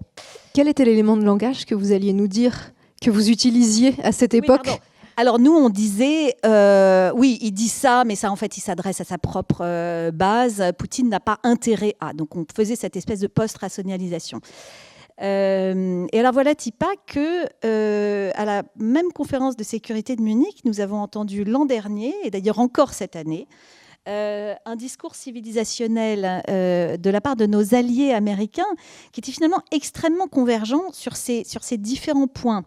Quel était l'élément de langage que vous alliez nous dire, que vous utilisiez à cette époque ? Alors nous, on disait, oui, il dit ça, mais ça, en fait, il s'adresse à sa propre base. Poutine n'a pas intérêt à. Donc on faisait cette espèce de post-rationalisation. Et alors voilà, Tipa, que à la même conférence de sécurité de Munich, nous avons entendu l'an dernier, et d'ailleurs encore cette année, un discours civilisationnel de la part de nos alliés américains qui était finalement extrêmement convergent sur ces différents points.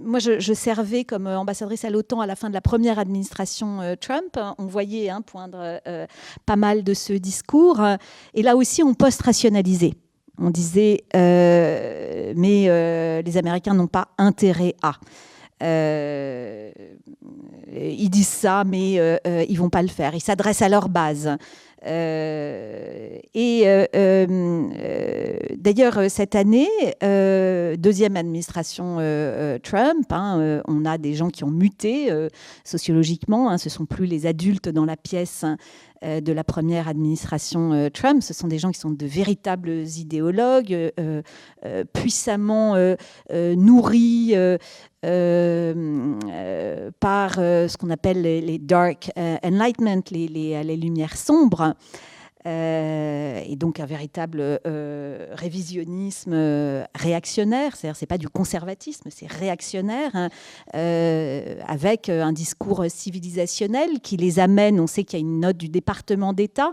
Moi, je servais comme ambassadrice à l'OTAN à la fin de la première administration Trump. On voyait poindre pas mal de ce discours. Et là aussi, on post-rationalisait. On disait, mais les Américains n'ont pas intérêt à. Ils disent ça, mais ils ne vont pas le faire. Ils s'adressent à leur base. D'ailleurs, cette année, deuxième administration Trump, on a des gens qui ont muté sociologiquement. Ce ne sont plus les adultes dans la pièce de la première administration Trump. Ce sont des gens qui sont de véritables idéologues, puissamment nourris par ce qu'on appelle les dark enlightenment, les lumières sombres. Et donc un véritable révisionnisme réactionnaire, c'est-à-dire c'est pas du conservatisme, c'est réactionnaire, avec un discours civilisationnel qui les amène, on sait qu'il y a une note du département d'État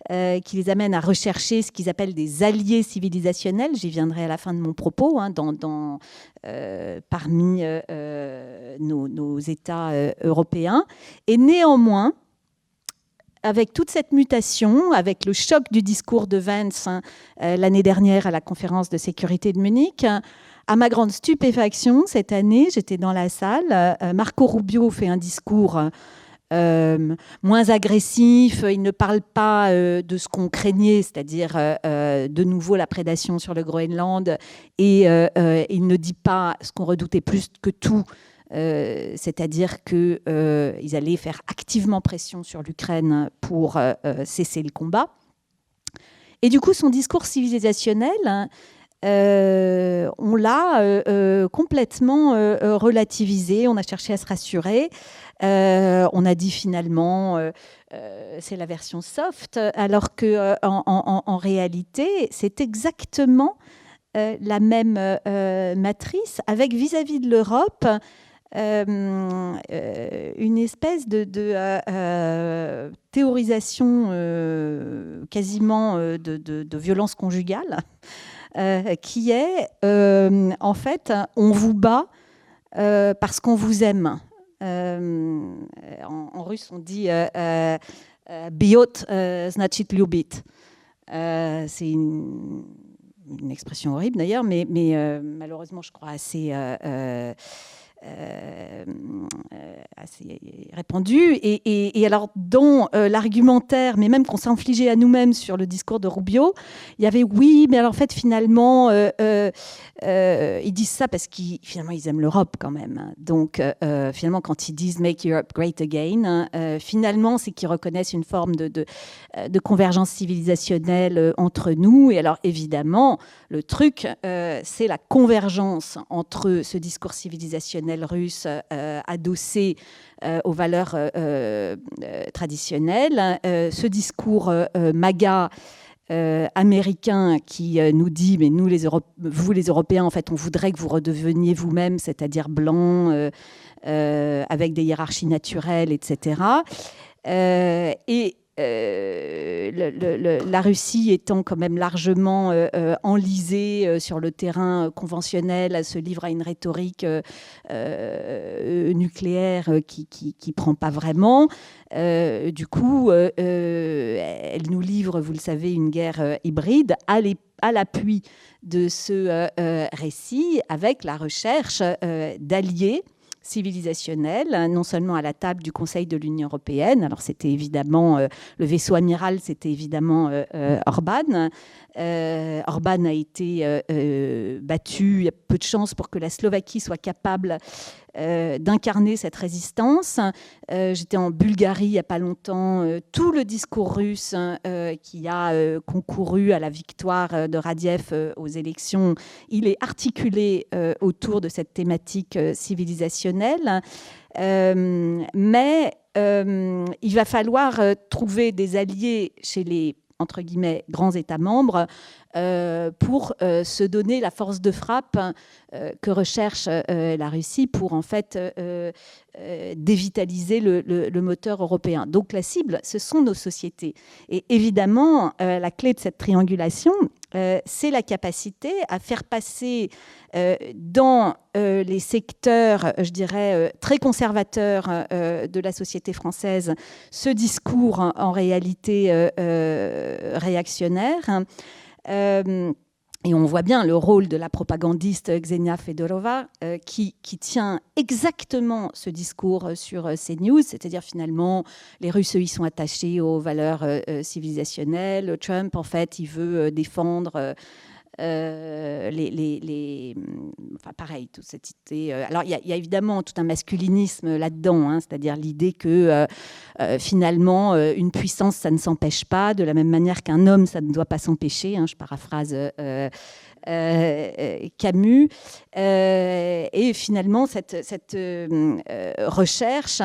qui les amène à rechercher ce qu'ils appellent des alliés civilisationnels. J'y viendrai à la fin de mon propos, parmi nos États européens. Et néanmoins, avec toute cette mutation, avec le choc du discours de Vance l'année dernière à la conférence de sécurité de Munich, À ma grande stupéfaction, cette année, j'étais dans la salle, Marco Rubio fait un discours moins agressif, il ne parle pas de ce qu'on craignait, c'est-à-dire de nouveau la prédation sur le Groenland, et il ne dit pas ce qu'on redoutait plus que tout, c'est-à-dire qu'ils allaient faire activement pression sur l'Ukraine pour cesser le combat. Et du coup, son discours civilisationnel, on l'a complètement relativisé, on a cherché à se rassurer. On a dit finalement c'est la version soft, alors que en réalité c'est exactement la même matrice, avec vis-à-vis de l'Europe une espèce de théorisation quasiment de violence conjugale qui est en fait on vous bat parce qu'on vous aime. En russe, on dit biot значит любит. C'est une expression horrible d'ailleurs, mais malheureusement, je crois assez répandu. Et alors, dans l'argumentaire, mais même qu'on s'infligeait à nous-mêmes sur le discours de Rubio, il y avait oui, mais alors en fait, finalement, ils disent ça parce qu'ils finalement ils aiment l'Europe quand même. Donc, finalement, quand ils disent Make Europe Great Again, finalement, c'est qu'ils reconnaissent une forme de convergence civilisationnelle entre nous. Et alors, évidemment, le truc, c'est la convergence entre ce discours civilisationnel russe adossé aux valeurs traditionnelles, ce discours MAGA américain qui nous dit mais nous vous les Européens en fait on voudrait que vous redeveniez vous-même, c'est-à-dire blanc avec des hiérarchies naturelles, etc. La Russie étant quand même largement enlisée sur le terrain conventionnel, se livre à une rhétorique nucléaire qui prend pas vraiment. Du coup, elle nous livre, vous le savez, une guerre hybride à l'appui de ce récit, avec la recherche d'alliés civilisationnel, non seulement à la table du Conseil de l'Union européenne. Alors c'était évidemment le vaisseau amiral, c'était évidemment Orban. Orban a été battu. Il y a peu de chances pour que la Slovaquie soit capable d'incarner cette résistance. J'étais en Bulgarie il n'y a pas longtemps. Tout le discours russe qui a concouru à la victoire de Radiev aux élections, il est articulé autour de cette thématique civilisationnelle. Mais il va falloir trouver des alliés chez les entre guillemets, grands États membres pour se donner la force de frappe que recherche la Russie pour en fait dévitaliser le moteur européen. Donc la cible, ce sont nos sociétés. Et évidemment, la clé de cette triangulation, c'est la capacité à faire passer dans les secteurs, je dirais, très conservateurs de la société française, ce discours en réalité réactionnaire. Et on voit bien le rôle de la propagandiste Ksenia Fedorova qui tient exactement ce discours sur CNews, c'est-à-dire finalement les Russes ils sont attachés aux valeurs civilisationnelles. Trump en fait il veut défendre enfin pareil, toute cette idée. Alors il y a évidemment tout un masculinisme là-dedans, hein, c'est-à-dire l'idée que finalement une puissance ça ne s'empêche pas, de la même manière qu'un homme ça ne doit pas s'empêcher. Hein, je paraphrase Camus. Et finalement cette recherche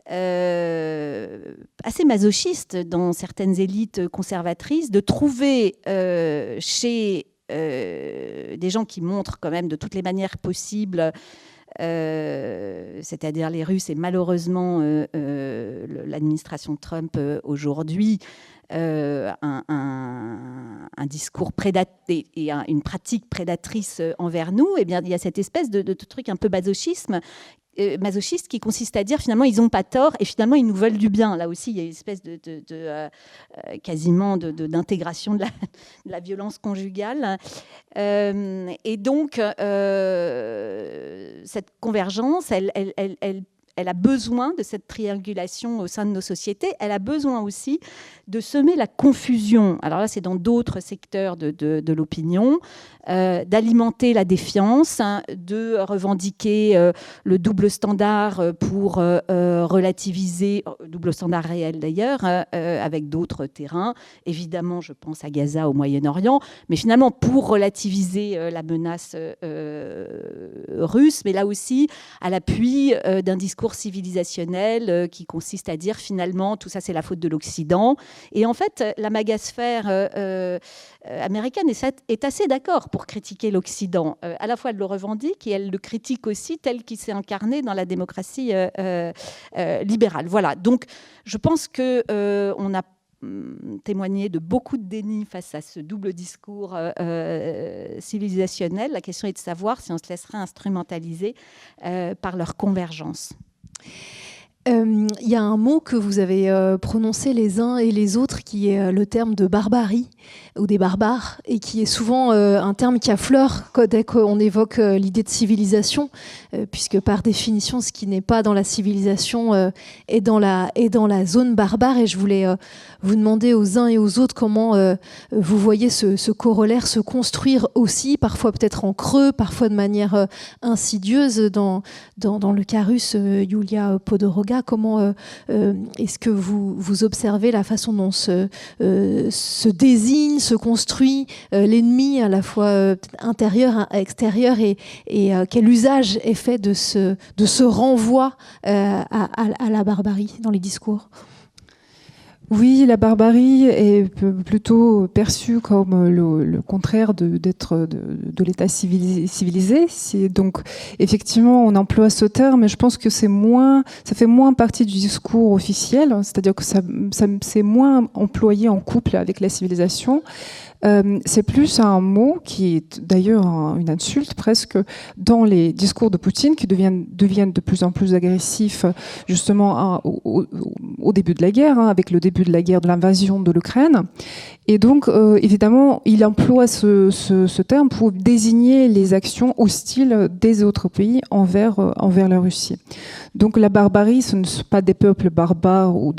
assez masochiste dans certaines élites conservatrices de trouver chez des gens qui montrent quand même de toutes les manières possibles, c'est-à-dire les Russes et malheureusement l'administration Trump aujourd'hui, un discours prédateur et une pratique prédatrice envers nous, eh bien, il y a cette espèce de truc un peu masochiste qui consiste à dire finalement ils n'ont pas tort et finalement ils nous veulent du bien. Là aussi, il y a une espèce quasiment d'intégration de la violence conjugale. Et donc, cette convergence, elle a besoin de cette triangulation au sein de nos sociétés. Elle a besoin aussi de semer la confusion. Alors là, c'est dans d'autres secteurs de l'opinion, d'alimenter la défiance, de revendiquer le double standard pour relativiser, double standard réel d'ailleurs, avec d'autres terrains. Évidemment, je pense à Gaza, au Moyen-Orient, mais finalement pour relativiser la menace russe, mais là aussi à l'appui d'un discours civilisationnel qui consiste à dire finalement tout ça c'est la faute de l'Occident. Et en fait, la magasphère américaine est assez d'accord pour critiquer l'Occident. À la fois elle le revendique et elle le critique aussi tel qu'il s'est incarné dans la démocratie libérale. Voilà, donc je pense qu'on a témoigné de beaucoup de déni face à ce double discours civilisationnel. La question est de savoir si on se laisserait instrumentaliser par leur convergence. Il y a un mot que vous avez prononcé les uns et les autres qui est le terme de barbarie ou des barbares et qui est souvent un terme qui affleure dès qu'on évoque l'idée de civilisation puisque par définition ce qui n'est pas dans la civilisation est dans la zone barbare. Et je voulais vous demander aux uns et aux autres comment vous voyez ce corollaire se construire aussi, parfois peut-être en creux, parfois de manière insidieuse dans le cas russe. Yulia Podoroga, comment est-ce que vous observez la façon dont se désigne, se construit l'ennemi à la fois intérieur, extérieur et quel usage est fait de ce renvoi à la barbarie dans les discours? Oui, la barbarie est plutôt perçue comme le contraire de l'État civilisé. Donc, effectivement, on emploie ce terme, mais je pense que ça fait moins partie du discours officiel, c'est-à-dire que c'est moins employé en couple avec la civilisation. C'est plus un mot qui est d'ailleurs une insulte presque dans les discours de Poutine qui deviennent de plus en plus agressifs justement au début de la guerre, avec le début de la guerre de l'invasion de l'Ukraine. Et donc évidemment il emploie ce terme pour désigner les actions hostiles des autres pays envers la Russie. Donc la barbarie, ce ne sont pas des peuples barbares ou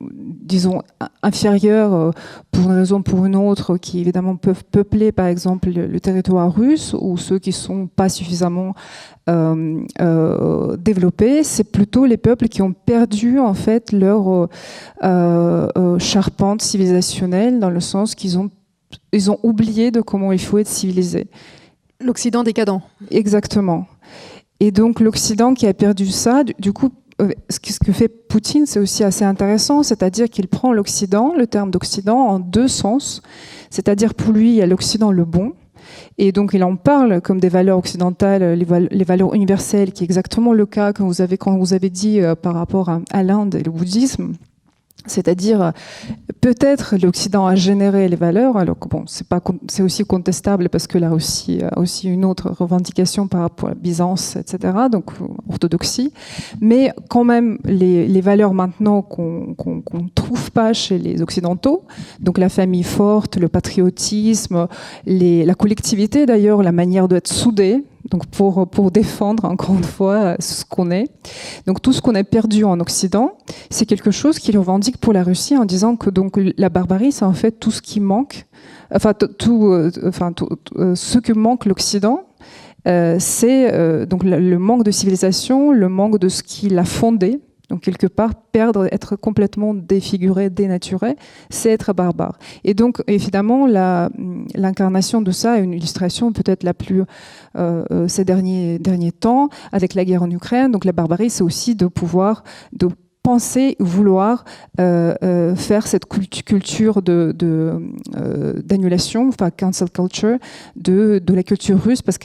disons inférieurs pour une raison ou pour une autre, qui évidemment peuvent peupler par exemple le territoire russe, ou ceux qui sont pas suffisamment développés. C'est plutôt les peuples qui ont perdu en fait leur charpente civilisationnelle, dans le sens qu'ils ont oublié de comment il faut être civilisé. L'Occident décadent. Exactement. Et donc l'Occident qui a perdu ça, du coup, ce que fait Poutine, c'est aussi assez intéressant, c'est-à-dire qu'il prend l'Occident, le terme d'Occident, en deux sens. C'est-à-dire pour lui, il y a l'Occident le bon, et donc il en parle comme des valeurs occidentales, les valeurs universelles, qui est exactement le cas quand vous avez dit par rapport à l'Inde et le bouddhisme. C'est-à-dire, peut-être l'Occident a généré les valeurs, alors que bon, c'est aussi contestable parce que la Russie a aussi une autre revendication par rapport à Byzance, etc., donc orthodoxie. Mais quand même, les valeurs maintenant qu'on trouve pas chez les Occidentaux, donc la famille forte, le patriotisme, la collectivité d'ailleurs, la manière d'être soudé, donc pour défendre encore une fois ce qu'on est. Donc tout ce qu'on a perdu en Occident, c'est quelque chose qu'il revendique pour la Russie en disant que donc la barbarie, c'est en fait tout ce qui manque, ce que manque l'Occident, c'est donc le manque de civilisation, le manque de ce qui l'a fondé. Donc quelque part, être complètement défiguré, dénaturé, c'est être barbare. Et donc évidemment, l'incarnation de ça est une illustration peut-être la plus ces derniers temps avec la guerre en Ukraine. Donc la barbarie, c'est aussi de penser, vouloir faire cette culture d'annulation, enfin cancel culture de la culture russe, parce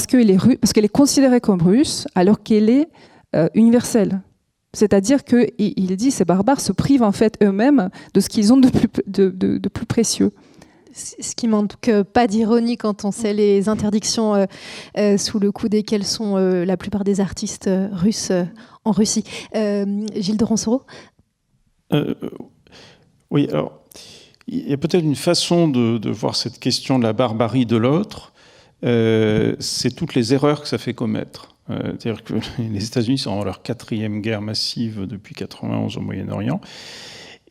qu'elle est considérée comme russe alors qu'elle est universelle. C'est-à-dire qu'il dit ces barbares se privent en fait eux-mêmes de ce qu'ils ont de plus précieux. Ce qui manque pas d'ironie quand on sait les interdictions sous le coup desquelles sont la plupart des artistes russes en Russie. Gilles de Roncero. Oui, alors il y a peut-être une façon de voir cette question de la barbarie de l'autre. C'est toutes les erreurs que ça fait commettre. C'est-à-dire que les États-Unis sont dans leur 4e guerre massive depuis 1991 au Moyen-Orient.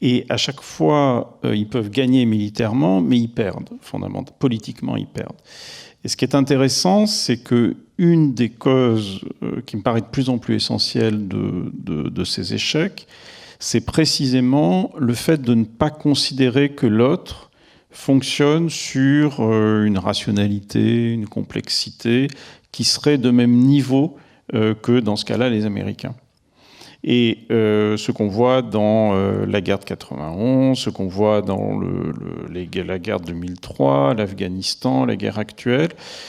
Et à chaque fois, ils peuvent gagner militairement, mais ils perdent, fondamentalement. Politiquement, ils perdent. Et ce qui est intéressant, c'est qu'une des causes qui me paraît de plus en plus essentielle de ces échecs, c'est précisément le fait de ne pas considérer que l'autre fonctionne sur une rationalité, une complexité qui serait de même niveau que, dans ce cas-là, les Américains. Et ce qu'on voit dans la guerre de 91, ce qu'on voit dans la guerre de 2003, l'Afghanistan, la guerre actuelle,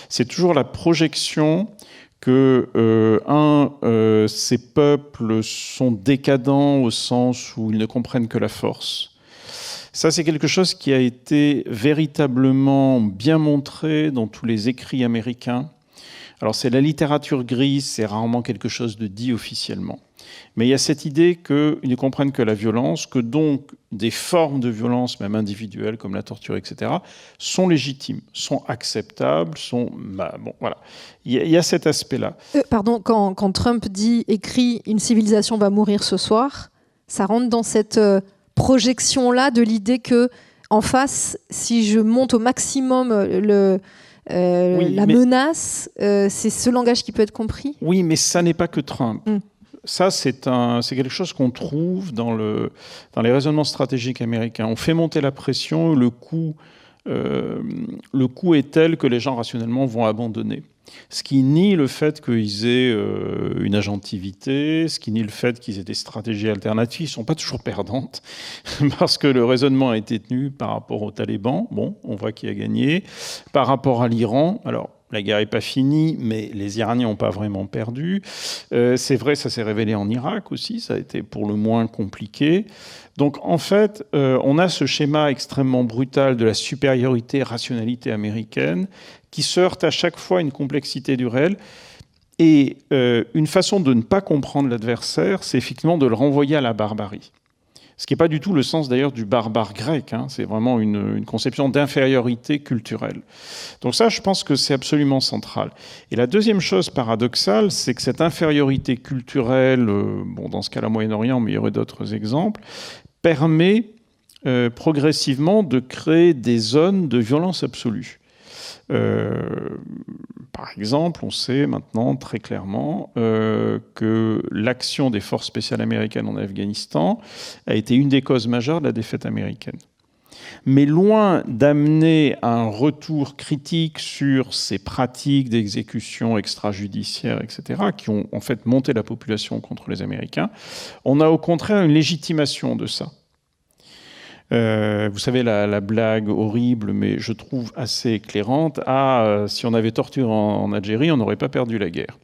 c'est toujours la projection que ces peuples sont décadents au sens où ils ne comprennent que la force. Ça, c'est quelque chose qui a été véritablement bien montré dans tous les écrits américains. Alors, c'est la littérature grise, c'est rarement quelque chose de dit officiellement. Mais il y a cette idée qu'ils ne comprennent que la violence, que donc des formes de violence, même individuelles, comme la torture, etc., sont légitimes, sont acceptables, sont... bon, voilà. Il y a cet aspect-là. Pardon, quand Trump écrit « Une civilisation va mourir ce soir », ça rentre dans cette projection-là de l'idée que, en face, si je monte au maximum la menace, c'est ce langage qui peut être compris. Oui, mais ça n'est pas que Trump. Ça, c'est quelque chose qu'on trouve dans les raisonnements stratégiques américains. On fait monter la pression, le coût est tel que les gens rationnellement vont abandonner. Ce qui nie le fait qu'ils aient une agentivité, ce qui nie le fait qu'ils aient des stratégies alternatives. Ils ne sont pas toujours perdantes, parce que le raisonnement a été tenu par rapport aux talibans. Bon, on voit qui a gagné. Par rapport à l'Iran, alors... La guerre n'est pas finie, mais les Iraniens n'ont pas vraiment perdu. C'est vrai, ça s'est révélé en Irak aussi, ça a été pour le moins compliqué. Donc en fait, on a ce schéma extrêmement brutal de la supériorité, rationalité américaine, qui se heurte à chaque fois à une complexité du réel. Et une façon de ne pas comprendre l'adversaire, c'est effectivement de le renvoyer à la barbarie. Ce qui n'est pas du tout le sens d'ailleurs du barbare grec, hein. C'est vraiment une conception d'infériorité culturelle. Donc ça, je pense que c'est absolument central. Et la deuxième chose paradoxale, c'est que cette infériorité culturelle, dans ce cas-là, Moyen-Orient, mais il y aurait d'autres exemples, permet progressivement de créer des zones de violence absolue. Par exemple, on sait maintenant très clairement que l'action des forces spéciales américaines en Afghanistan a été une des causes majeures de la défaite américaine. Mais loin d'amener un retour critique sur ces pratiques d'exécution extrajudiciaire, etc., qui ont en fait monté la population contre les Américains, on a au contraire une légitimation de ça. Vous savez, la blague horrible, mais je trouve assez éclairante, si on avait torturé en Algérie, on n'aurait pas perdu la guerre.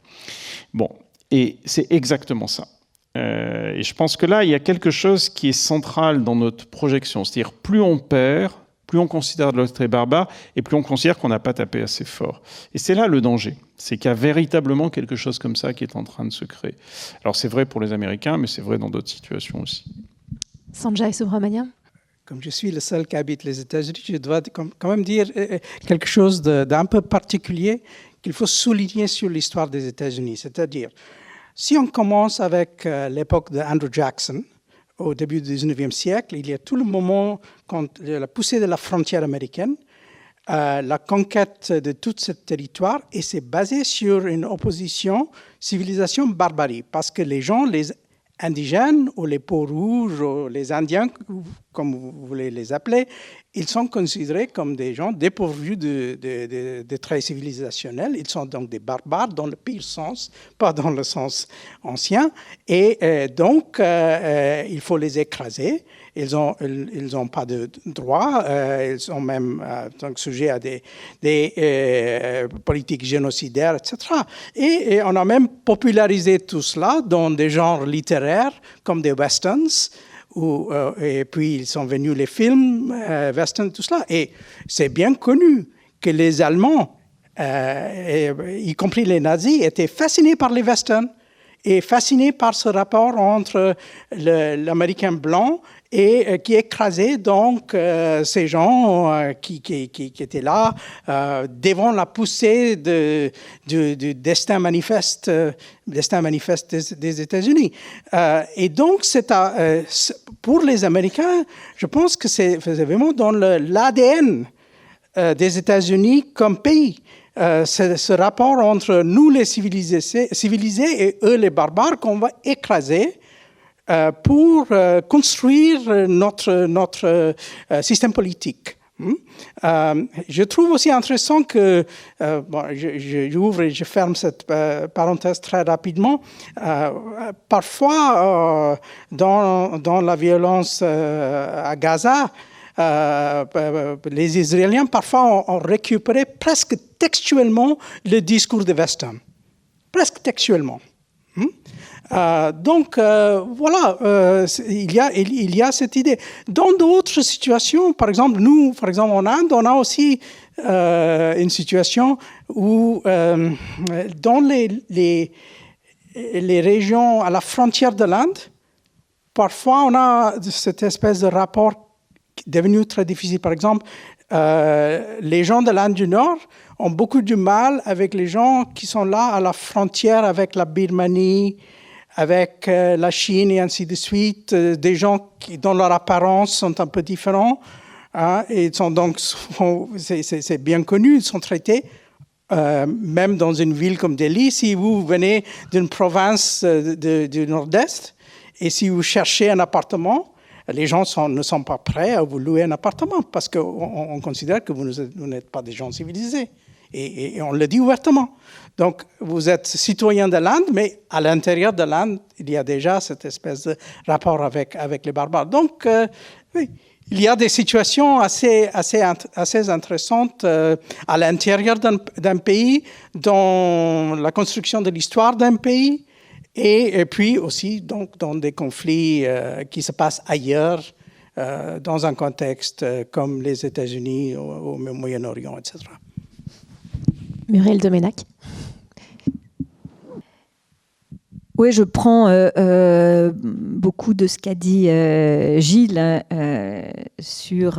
Bon, et c'est exactement ça. Et je pense que là, il y a quelque chose qui est central dans notre projection. C'est-à-dire, plus on perd, plus on considère l'autre est barbare, et plus on considère qu'on n'a pas tapé assez fort. Et c'est là le danger. C'est qu'il y a véritablement quelque chose comme ça qui est en train de se créer. Alors c'est vrai pour les Américains, mais c'est vrai dans d'autres situations aussi. Sanjay Subramanian. Comme je suis le seul qui habite les États-Unis, je dois quand même dire quelque chose d'un peu particulier qu'il faut souligner sur l'histoire des États-Unis. C'est-à-dire, si on commence avec l'époque d'Andrew Jackson, au début du 19e siècle, il y a tout le moment, quand la poussée de la frontière américaine, la conquête de tout ce territoire, et c'est basé sur une opposition civilisation-barbarie, parce que les gens, les indigènes ou les peaux-rouges ou les Indiens, comme vous voulez les appeler, ils sont considérés comme des gens dépourvus de traits civilisationnels. Ils sont donc des barbares dans le pire sens, pas dans le sens ancien. Et donc, il faut les écraser. ils n'ont pas de droit, ils sont même donc sujets à des politiques génocidaires, etc. Et on a même popularisé tout cela dans des genres littéraires comme des westerns, et puis ils sont venus les films, westerns, tout cela. Et c'est bien connu que les Allemands, y compris les nazis, étaient fascinés par les westerns et fascinés par ce rapport entre l'Américain blanc et qui écrasait donc ces gens qui étaient là devant la poussée du destin manifeste des États-Unis. Et donc, pour les Américains, je pense que c'est vraiment dans l'ADN des États-Unis comme pays. Ce rapport entre nous les civilisés et eux les barbares qu'on va écraser pour construire notre système politique. Je trouve aussi intéressant que, j'ouvre et je ferme cette parenthèse très rapidement, parfois dans la violence à Gaza, les Israéliens parfois ont récupéré presque textuellement le discours de Weston. Presque textuellement. Donc, voilà, il y a cette idée. Dans d'autres situations, par exemple, en Inde, on a aussi une situation où, dans les régions à la frontière de l'Inde, parfois on a cette espèce de rapport devenu très difficile. Par exemple, les gens de l'Inde du Nord ont beaucoup de mal avec les gens qui sont là à la frontière avec la Birmanie, avec la Chine et ainsi de suite, des gens qui, dans leur apparence, sont un peu différents. Et c'est bien connu, ils sont traités, même dans une ville comme Delhi, si vous venez d'une province du Nord-Est, et si vous cherchez un appartement, les gens ne sont pas prêts à vous louer un appartement parce qu'on considère que vous n'êtes pas des gens civilisés. Et on le dit ouvertement. Donc, vous êtes citoyen de l'Inde, mais à l'intérieur de l'Inde, il y a déjà cette espèce de rapport avec les barbares. Donc, oui, il y a des situations assez intéressantes à l'intérieur d'un pays, dans la construction de l'histoire d'un pays, et puis aussi donc, dans des conflits qui se passent ailleurs, dans un contexte comme les États-Unis, au Moyen-Orient, etc. Muriel Domenac. Oui, je prends beaucoup de ce qu'a dit Gilles sur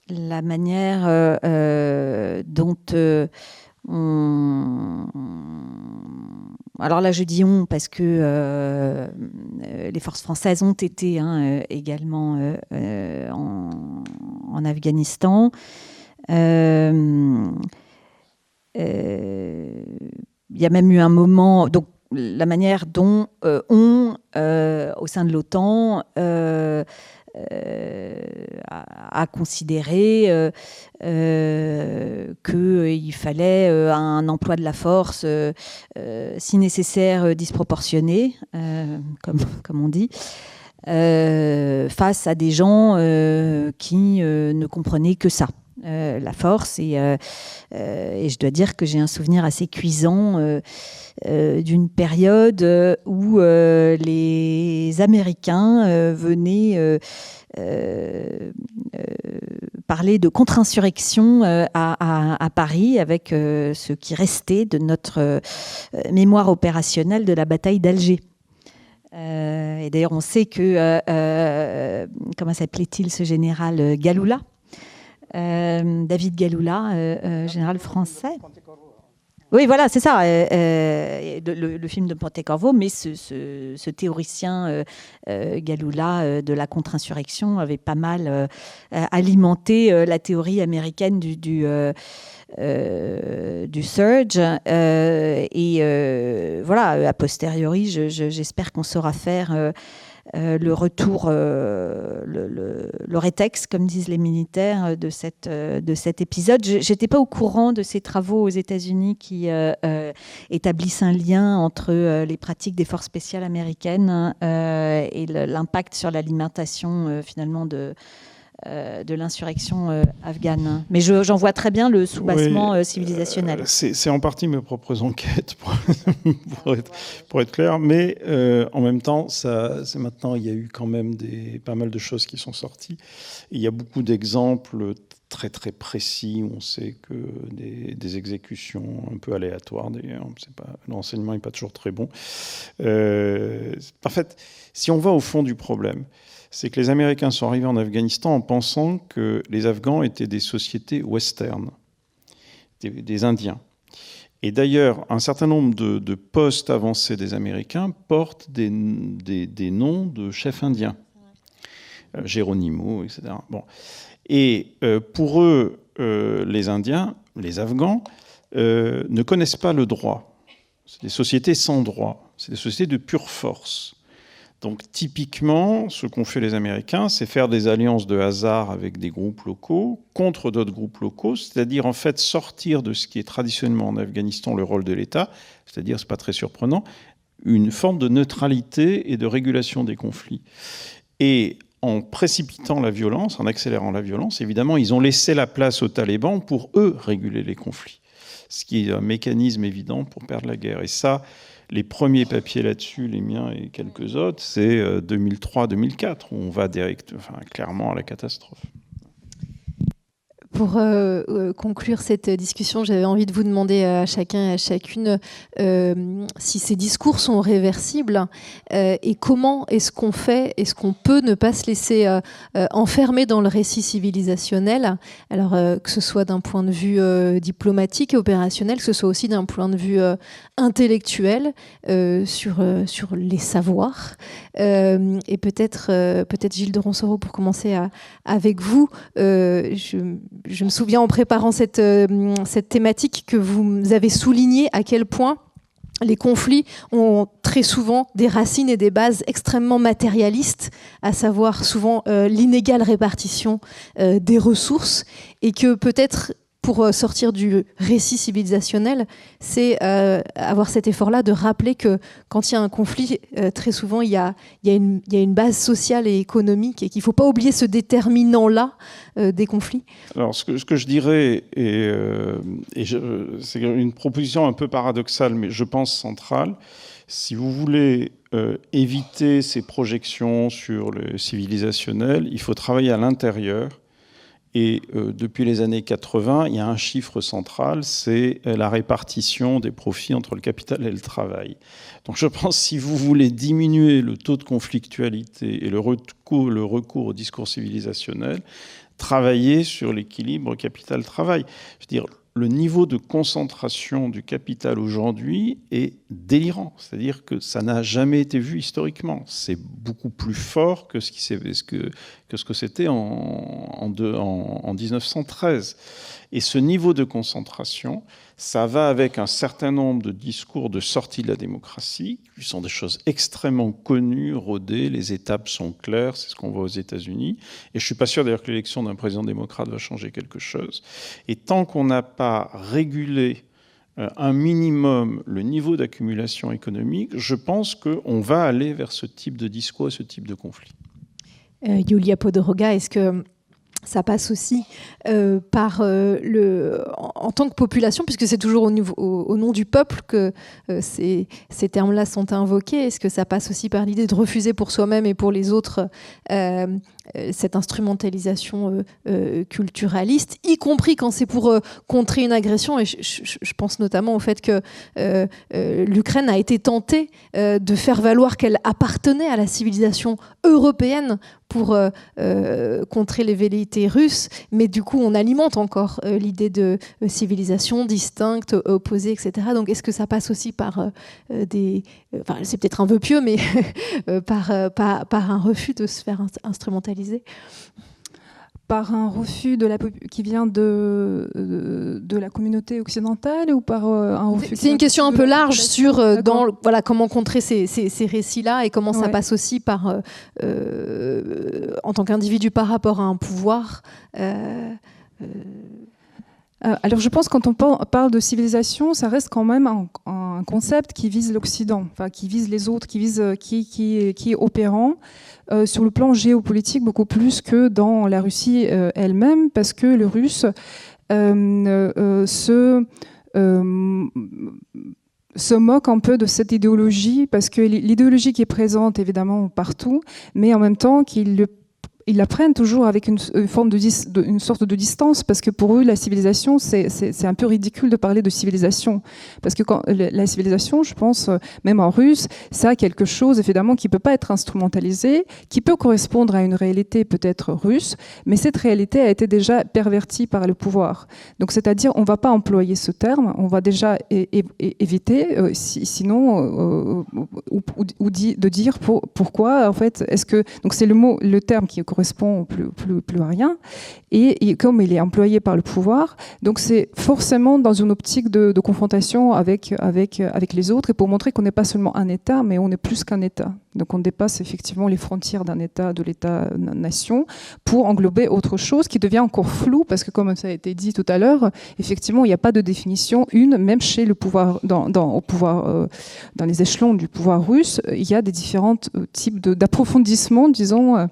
la manière dont alors là, je dis on parce que les forces françaises ont été également en Afghanistan. Il y a même eu un moment, donc la manière dont au sein de l'OTAN, a considéré qu'il fallait un emploi de la force, si nécessaire, disproportionné, comme on dit, face à des gens qui ne comprenaient que ça. La force, et je dois dire que j'ai un souvenir assez cuisant d'une période où les Américains venaient parler de contre-insurrection à Paris avec ce qui restait de notre mémoire opérationnelle de la bataille d'Alger. Et d'ailleurs, on sait que, comment s'appelait-il ce général Galloula, David Galloula, général français. Oui, voilà, c'est ça, le film de Pontecorvo, mais ce théoricien Galloula de la contre-insurrection avait pas mal alimenté la théorie américaine du surge. Voilà, a posteriori, j'espère qu'on saura faire le retour, le rétex, comme disent les militaires, de cet épisode. Je n'étais pas au courant de ces travaux aux États-Unis qui établissent un lien entre les pratiques des forces spéciales américaines et l'impact sur l'alimentation finalement de l'insurrection afghane. Mais j'en vois très bien le soubassement civilisationnel. C'est en partie mes propres enquêtes, pour être clair, mais en même temps, c'est maintenant, il y a eu quand même pas mal de choses qui sont sorties. Et il y a beaucoup d'exemples très très précis où on sait que des exécutions un peu aléatoires, d'ailleurs, l'enseignement n'est pas toujours très bon. En fait, si on va au fond du problème, c'est que les Américains sont arrivés en Afghanistan en pensant que les Afghans étaient des sociétés western, des Indiens. Et d'ailleurs, un certain nombre de postes avancés des Américains portent des noms de chefs indiens, Geronimo, etc. Bon. Et pour eux, les Indiens, les Afghans, ne connaissent pas le droit. C'est des sociétés sans droit, c'est des sociétés de pure force. Donc typiquement, ce qu'ont fait les Américains, c'est faire des alliances de hasard avec des groupes locaux contre d'autres groupes locaux, c'est-à-dire en fait sortir de ce qui est traditionnellement en Afghanistan le rôle de l'État, c'est-à-dire, c'est pas très surprenant, une forme de neutralité et de régulation des conflits. Et en précipitant la violence, en accélérant la violence, évidemment, ils ont laissé la place aux talibans pour eux réguler les conflits, ce qui est un mécanisme évident pour perdre la guerre. Et ça, les premiers papiers là-dessus, les miens et quelques autres, c'est 2003-2004, où on va clairement à la catastrophe. Pour conclure cette discussion, j'avais envie de vous demander à chacun et à chacune si ces discours sont réversibles et comment est-ce qu'on fait, est-ce qu'on peut ne pas se laisser enfermer dans le récit civilisationnel, alors que ce soit d'un point de vue diplomatique et opérationnel, que ce soit aussi d'un point de vue intellectuel sur les savoirs. Et peut-être Gilles de Roncero, pour commencer avec vous, je me souviens en préparant cette thématique que vous avez souligné à quel point les conflits ont très souvent des racines et des bases extrêmement matérialistes, à savoir souvent l'inégale répartition des ressources, et que peut-être pour sortir du récit civilisationnel, c'est avoir cet effort-là de rappeler que quand il y a un conflit, très souvent, il y a une base sociale et économique et qu'il ne faut pas oublier ce déterminant-là des conflits. Alors, ce que je dirais, c'est une proposition un peu paradoxale, mais je pense centrale. Si vous voulez éviter ces projections sur le civilisationnel, il faut travailler à l'intérieur. Et depuis les années 80, il y a un chiffre central, c'est la répartition des profits entre le capital et le travail. Donc je pense que si vous voulez diminuer le taux de conflictualité et le recours au discours civilisationnel, travaillez sur l'équilibre capital-travail. Je veux dire, le niveau de concentration du capital aujourd'hui est délirant. C'est-à-dire que ça n'a jamais été vu historiquement. C'est beaucoup plus fort que ce que c'était en 1913. Et ce niveau de concentration, ça va avec un certain nombre de discours de sortie de la démocratie, qui sont des choses extrêmement connues, rodées, les étapes sont claires, c'est ce qu'on voit aux États-Unis. Et je ne suis pas sûr d'ailleurs que l'élection d'un président démocrate va changer quelque chose. Et tant qu'on n'a pas régulé un minimum le niveau d'accumulation économique, je pense qu'on va aller vers ce type de discours et ce type de conflit. Yulia Podoroga, est-ce que ça passe aussi par en tant que population, puisque c'est toujours au nom du peuple que ces termes-là sont invoqués, est-ce que ça passe aussi par l'idée de refuser pour soi-même et pour les autres cette instrumentalisation culturaliste, y compris quand c'est pour contrer une agression? Et je pense notamment au fait que l'Ukraine a été tentée de faire valoir qu'elle appartenait à la civilisation européenne pour contrer les velléités russes, mais du coup on alimente encore l'idée de civilisation distincte, opposée, etc. Donc est-ce que ça passe aussi par c'est peut-être un vœu pieux, mais par un refus de se faire instrumentaliser? par un refus qui vient de la communauté occidentale ou par un refus? C'est une question un peu large sur voilà, comment contrer ces récits-là et comment ça passe aussi par, en tant qu'individu par rapport à un pouvoir. Alors je pense que quand on parle de civilisation, ça reste quand même un concept qui vise l'Occident, enfin, qui vise les autres, qui est opérant sur le plan géopolitique beaucoup plus que dans la Russie elle-même, parce que le Russe se moque un peu de cette idéologie, parce que l'idéologie qui est présente évidemment partout, mais en même temps ils la prennent toujours avec une sorte de distance, parce que pour eux, la civilisation, c'est un peu ridicule de parler de civilisation. Parce que la civilisation, je pense, même en russe, ça a quelque chose, évidemment, qui ne peut pas être instrumentalisé, qui peut correspondre à une réalité peut-être russe, mais cette réalité a été déjà pervertie par le pouvoir. Donc, c'est-à-dire, on ne va pas employer ce terme, on va déjà éviter, sinon, ou de dire pourquoi, en fait, est-ce que... Donc, c'est le terme qui correspond plus à rien, et comme il est employé par le pouvoir, donc c'est forcément dans une optique de confrontation avec les autres, et pour montrer qu'on n'est pas seulement un État, mais on est plus qu'un État. Donc on dépasse effectivement les frontières d'un État, de l'État-nation, pour englober autre chose qui devient encore flou, parce que comme ça a été dit tout à l'heure, effectivement il n'y a pas de définition même chez le pouvoir, dans les échelons du pouvoir russe, il y a des différents types d'approfondissement, disons,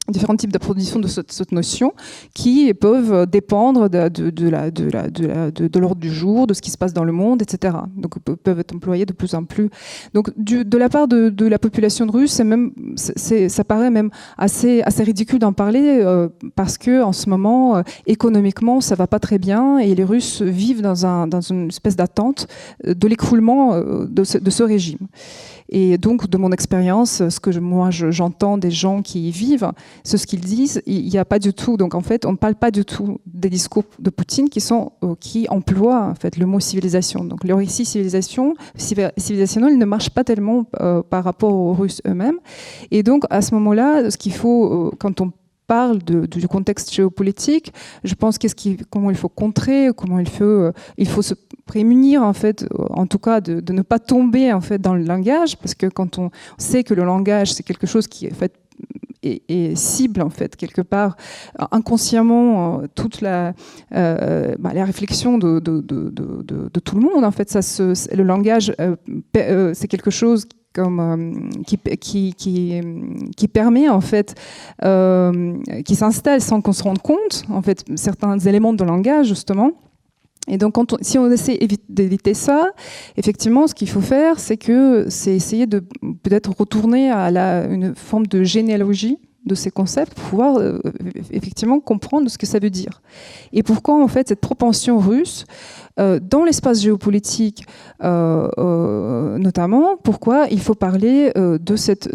différents types d'approfondissement de cette notion qui peuvent dépendre de l'ordre du jour, de ce qui se passe dans le monde, etc. Donc peuvent être employés de plus en plus. Donc de la part de la population russe, ça paraît même assez ridicule d'en parler parce que en ce moment économiquement ça va pas très bien et les Russes vivent dans une espèce d'attente de l'écroulement de ce régime. Et donc, de mon expérience, ce que j'entends des gens qui y vivent, c'est ce qu'ils disent. Il n'y a pas du tout. Donc, en fait, on ne parle pas du tout des discours de Poutine qui emploient en fait le mot civilisation. Donc, le récit civilisationnel ne marche pas tellement par rapport aux Russes eux-mêmes. Et donc, à ce moment-là, ce qu'il faut, quand on parle du contexte géopolitique, je pense comment il faut contrer, comment il faut se prémunir en fait, en tout cas de ne pas tomber en fait dans le langage, parce que quand on sait que le langage c'est quelque chose qui en fait et cible en fait quelque part inconsciemment toute la réflexion de tout le monde en fait, le langage c'est quelque chose qui permet en fait, qui s'installe sans qu'on se rende compte en fait certains éléments de langage justement. Et donc, si on essaie d'éviter ça, effectivement, ce qu'il faut faire, c'est essayer de peut-être retourner à une forme de généalogie de ces concepts pour pouvoir effectivement comprendre ce que ça veut dire. Et pourquoi en fait cette propension russe dans l'espace géopolitique notamment, pourquoi il faut parler de cette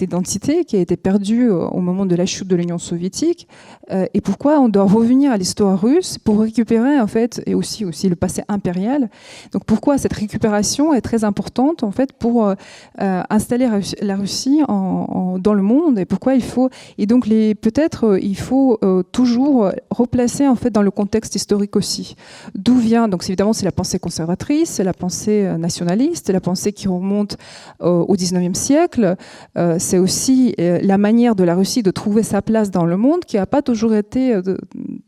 identité qui a été perdue au moment de la chute de l'Union soviétique et pourquoi on doit revenir à l'histoire russe pour récupérer en fait, et aussi le passé impérial. Donc pourquoi cette récupération est très importante en fait pour installer la Russie dans le monde, et pourquoi il faut, et donc peut-être il faut toujours replacer en fait dans le contexte historique aussi. D'où vient, donc évidemment c'est la pensée conservatrice, c'est la pensée nationaliste, c'est la pensée qui remonte au XIXe siècle, c'est aussi la manière de la Russie de trouver sa place dans le monde qui n'a pas toujours été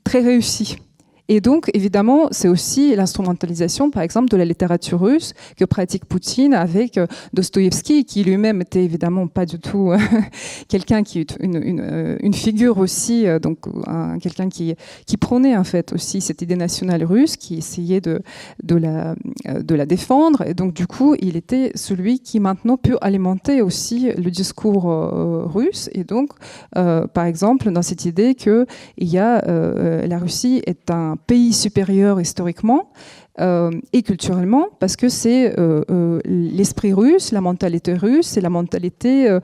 très réussie. Et donc, évidemment, c'est aussi l'instrumentalisation, par exemple, de la littérature russe que pratique Poutine avec Dostoïevski, qui lui-même était évidemment pas du tout quelqu'un qui est une figure aussi, donc quelqu'un qui prônait en fait aussi cette idée nationale russe, qui essayait de la défendre. Et donc, du coup, il était celui qui maintenant peut alimenter aussi le discours russe. Et donc, par exemple, dans cette idée que la Russie est un pays supérieur historiquement, et culturellement, parce que c'est l'esprit russe, la mentalité russe, c'est la mentalité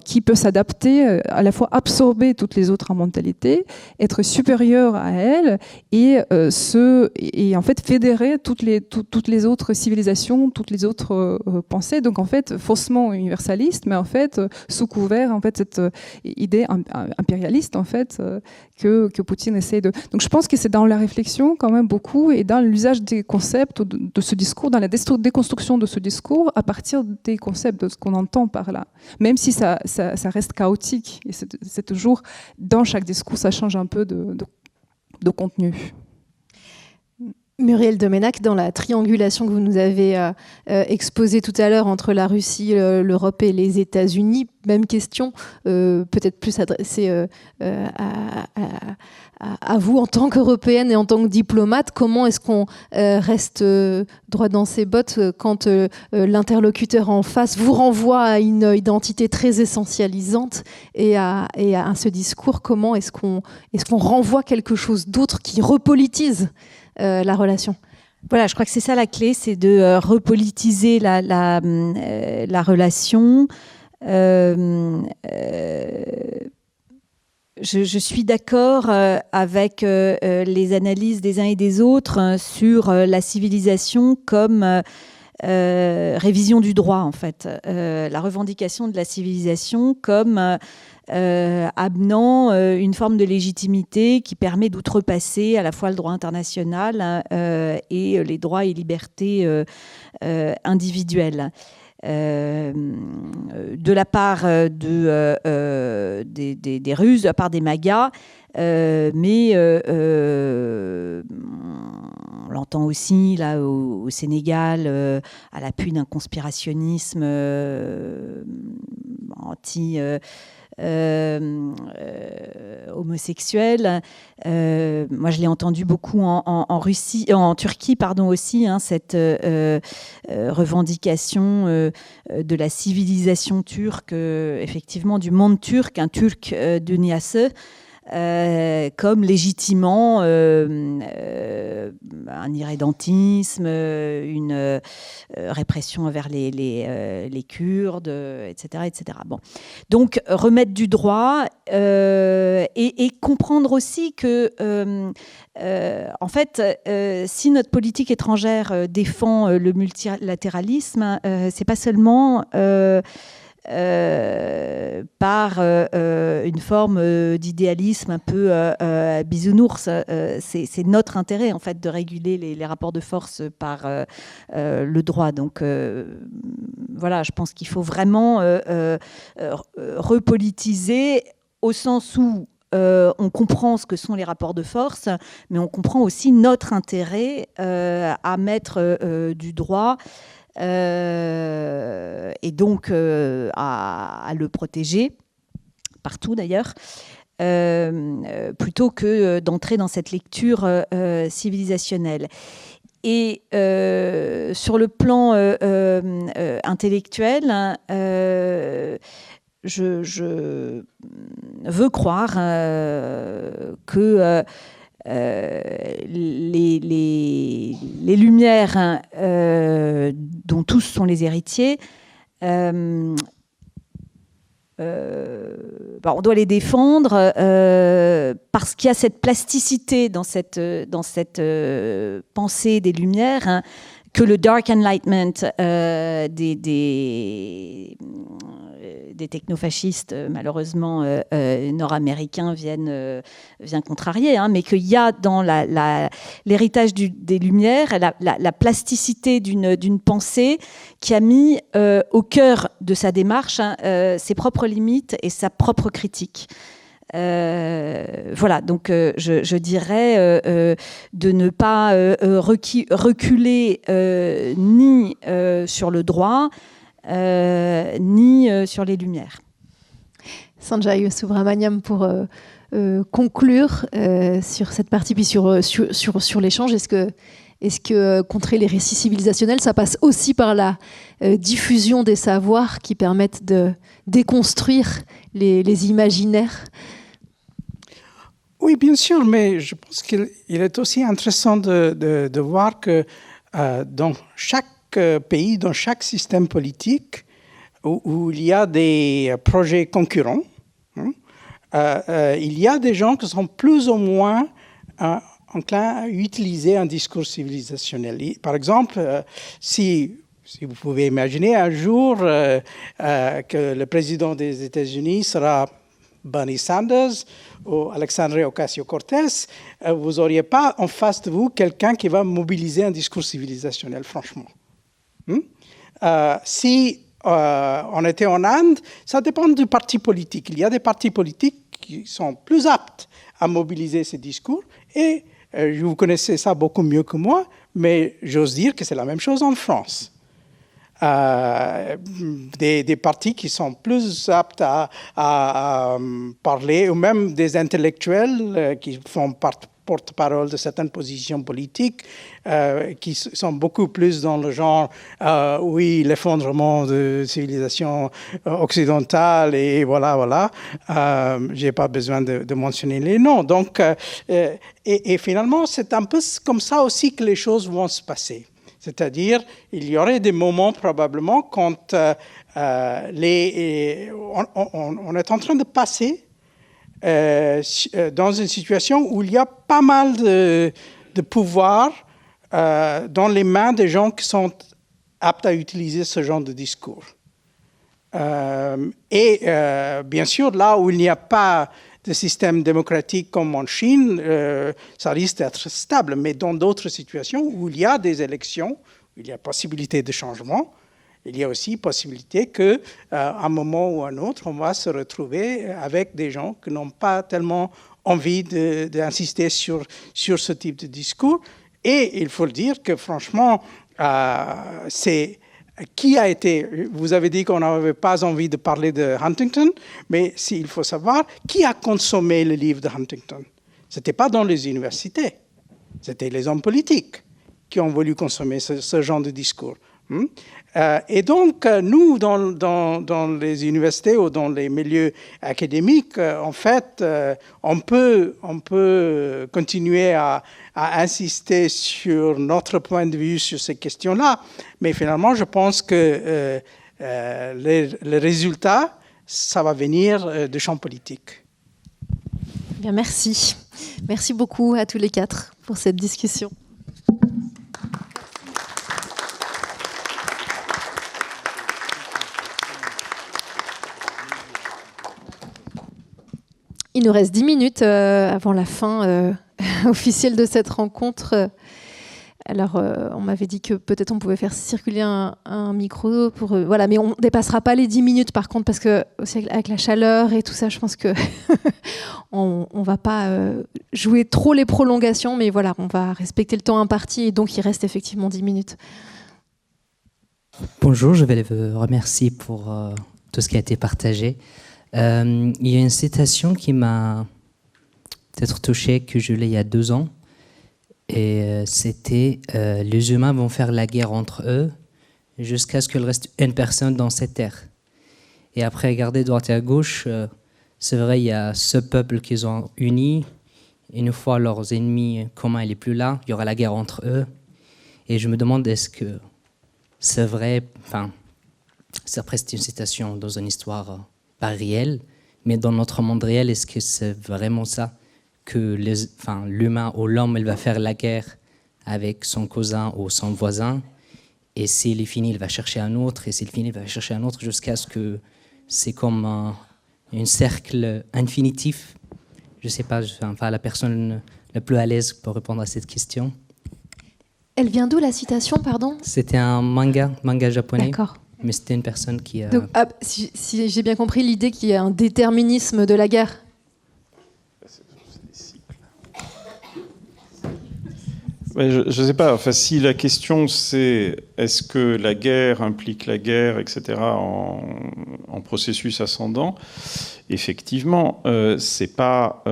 qui peut s'adapter, à la fois absorber toutes les autres mentalités, être supérieure à elles et en fait fédérer toutes les autres civilisations, toutes les autres pensées. Donc en fait faussement universaliste, mais en fait sous couvert en fait cette idée impérialiste en fait que Poutine essaie de. Donc je pense que c'est dans la réflexion quand même beaucoup et dans l'usage des concepts de ce discours, dans la déconstruction de ce discours à partir des concepts, de ce qu'on entend par là. Même si ça reste chaotique et c'est toujours dans chaque discours ça change un peu de contenu. Muriel Domenac, dans la triangulation que vous nous avez exposée tout à l'heure entre la Russie, l'Europe et les États-Unis, même question, peut-être plus adressée à vous en tant qu'Européenne et en tant que diplomate. Comment est-ce qu'on reste droit dans ses bottes quand l'interlocuteur en face vous renvoie à une identité très essentialisante et à ce discours? Comment est-ce qu'on renvoie quelque chose d'autre qui repolitise la relation? Voilà, je crois que c'est ça la clé, c'est de repolitiser la relation. Je suis d'accord avec les analyses des uns et des autres sur la civilisation comme révision du droit, en fait. La revendication de la civilisation comme amenant une forme de légitimité qui permet d'outrepasser à la fois le droit international et les droits et libertés individuelles. De la part des Russes, de la part des Magas, mais on l'entend aussi là au Sénégal, à l'appui d'un conspirationnisme homosexuel. Moi, je l'ai entendu beaucoup en Turquie, aussi, cette revendication de la civilisation turque, effectivement, du monde turc, un turc dünyası, comme légitimant un irrédentisme, une répression envers les Kurdes, etc., etc. Bon. Donc, remettre du droit et comprendre aussi que, en fait, si notre politique étrangère défend le multilatéralisme, c'est pas seulement par une forme d'idéalisme un peu bisounours. C'est notre intérêt, en fait, de réguler les rapports de force par le droit. Donc, voilà, je pense qu'il faut vraiment repolitiser au sens où on comprend ce que sont les rapports de force, mais on comprend aussi notre intérêt à mettre du droit et donc à le protéger, partout d'ailleurs, plutôt que d'entrer dans cette lecture civilisationnelle. Et sur le plan intellectuel, je veux croire que les Lumières, dont tous sont les héritiers, on doit les défendre parce qu'il y a cette plasticité dans cette pensée des Lumières, que le Dark Enlightenment des technofascistes, malheureusement nord-américains, vient contrarier, mais qu'il y a dans l'héritage des Lumières la plasticité d'une pensée qui a mis au cœur de sa démarche ses propres limites et sa propre critique. Voilà, donc je dirais de ne pas reculer ni sur le droit, ni sur les Lumières. Sanjay Subrahmanyam, pour conclure sur cette partie, puis sur l'échange, est-ce que contrer les récits civilisationnels, ça passe aussi par la diffusion des savoirs qui permettent de déconstruire les imaginaires? Oui, bien sûr, mais je pense qu'il est aussi intéressant de voir que dans chaque pays, dans chaque système politique, où il y a des projets concurrents, il y a des gens qui sont plus ou moins enclins à utiliser un discours civilisationnel. Par exemple, si vous pouvez imaginer un jour que le président des États-Unis sera Bernie Sanders ou Alexandria Ocasio-Cortez, vous n'auriez pas en face de vous quelqu'un qui va mobiliser un discours civilisationnel, franchement. Si on était en Inde, ça dépend du parti politique. Il y a des partis politiques qui sont plus aptes à mobiliser ces discours et vous connaissez ça beaucoup mieux que moi, mais j'ose dire que c'est la même chose en France. Des partis qui sont plus aptes à parler, ou même des intellectuels qui font porte-parole de certaines positions politiques, qui sont beaucoup plus dans le genre oui, l'effondrement de la civilisation occidentale, et voilà. Je n'ai pas besoin de mentionner les noms. Donc, et finalement, c'est un peu comme ça aussi que les choses vont se passer. C'est-à-dire, il y aurait des moments probablement quand on est en train de passer dans une situation où il y a pas mal de pouvoir dans les mains des gens qui sont aptes à utiliser ce genre de discours. Bien sûr, là où il n'y a pas de système démocratique comme en Chine, ça risque d'être stable. Mais dans d'autres situations où il y a des élections, où il y a possibilité de changement, il y a aussi possibilité qu'à un moment ou à un autre, on va se retrouver avec des gens qui n'ont pas tellement envie d'insister sur ce type de discours. Et il faut le dire que franchement, vous avez dit qu'on n'avait pas envie de parler de Huntington, mais il faut savoir qui a consommé le livre de Huntington. Ce n'était pas dans les universités, c'était les hommes politiques qui ont voulu consommer ce genre de discours. Et donc, nous, dans les universités ou dans les milieux académiques, en fait, on peut continuer à insister sur notre point de vue sur ces questions-là, mais finalement, je pense que les résultats, ça va venir du champ politique. Bien, merci. Merci beaucoup à tous les quatre pour cette discussion. Il nous reste 10 minutes avant la fin officielle de cette rencontre. Alors, on m'avait dit que peut-être on pouvait faire circuler un micro pour... voilà, mais on ne dépassera pas les 10 minutes, par contre, parce que aussi avec la chaleur et tout ça, je pense que on ne va pas jouer trop les prolongations, mais voilà, on va respecter le temps imparti, et donc il reste effectivement 10 minutes. Bonjour, je vais vous remercier pour tout ce qui a été partagé. Il y a une citation qui m'a peut-être touché, que je l'ai il y a 2 ans. Et c'était les humains vont faire la guerre entre eux jusqu'à ce qu'il reste une personne dans cette terre. Et après, regarder droite et à gauche, c'est vrai, il y a ce peuple qu'ils ont uni. Une fois leurs ennemis communs il n'est plus là, il y aura la guerre entre eux. Et je me demande, est-ce que c'est vrai, enfin, c'est presque une citation dans une histoire pas réelle, mais dans notre monde réel, est-ce que c'est vraiment ça, que l'humain ou l'homme, il va faire la guerre avec son cousin ou son voisin, et s'il est fini, il va chercher un autre, et s'il finit, il va chercher un autre, jusqu'à ce que c'est comme un cercle infinitif. Je ne sais pas, la personne la plus à l'aise pour répondre à cette question. Elle vient d'où, la citation, pardon ? C'était un manga japonais. D'accord. Mais c'était une personne qui a... Donc, si j'ai bien compris, l'idée qu'il y a un déterminisme de la guerre. Ouais, je ne sais pas. Enfin, si la question c'est est-ce que la guerre implique la guerre, etc., en processus ascendant, effectivement, c'est pas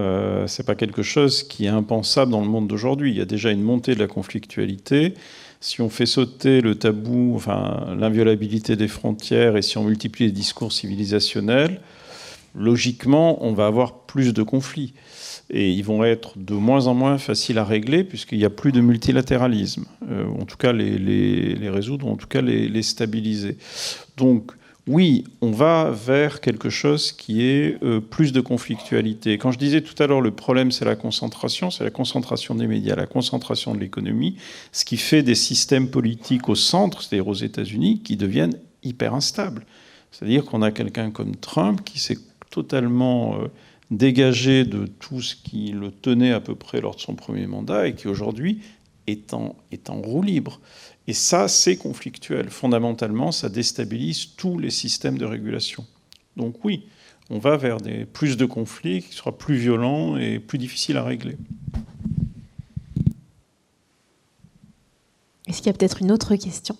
quelque chose qui est impensable dans le monde d'aujourd'hui. Il y a déjà une montée de la conflictualité. Si on fait sauter le tabou, l'inviolabilité des frontières, et si on multiplie les discours civilisationnels, logiquement, on va avoir plus de conflits. Et ils vont être de moins en moins faciles à régler puisqu'il n'y a plus de multilatéralisme. En tout cas, les résoudre, en tout cas les stabiliser. Donc, oui, on va vers quelque chose qui est plus de conflictualité. Quand je disais tout à l'heure, le problème, c'est la concentration des médias, la concentration de l'économie, ce qui fait des systèmes politiques au centre, c'est-à-dire aux États-Unis, qui deviennent hyper instables. C'est-à-dire qu'on a quelqu'un comme Trump qui s'est totalement dégagé de tout ce qui le tenait à peu près lors de son premier mandat et qui aujourd'hui est en roue libre. Et ça, c'est conflictuel. Fondamentalement, ça déstabilise tous les systèmes de régulation. Donc oui, on va vers plus de conflits qui seront plus violents et plus difficiles à régler. Est-ce qu'il y a peut-être une autre question ?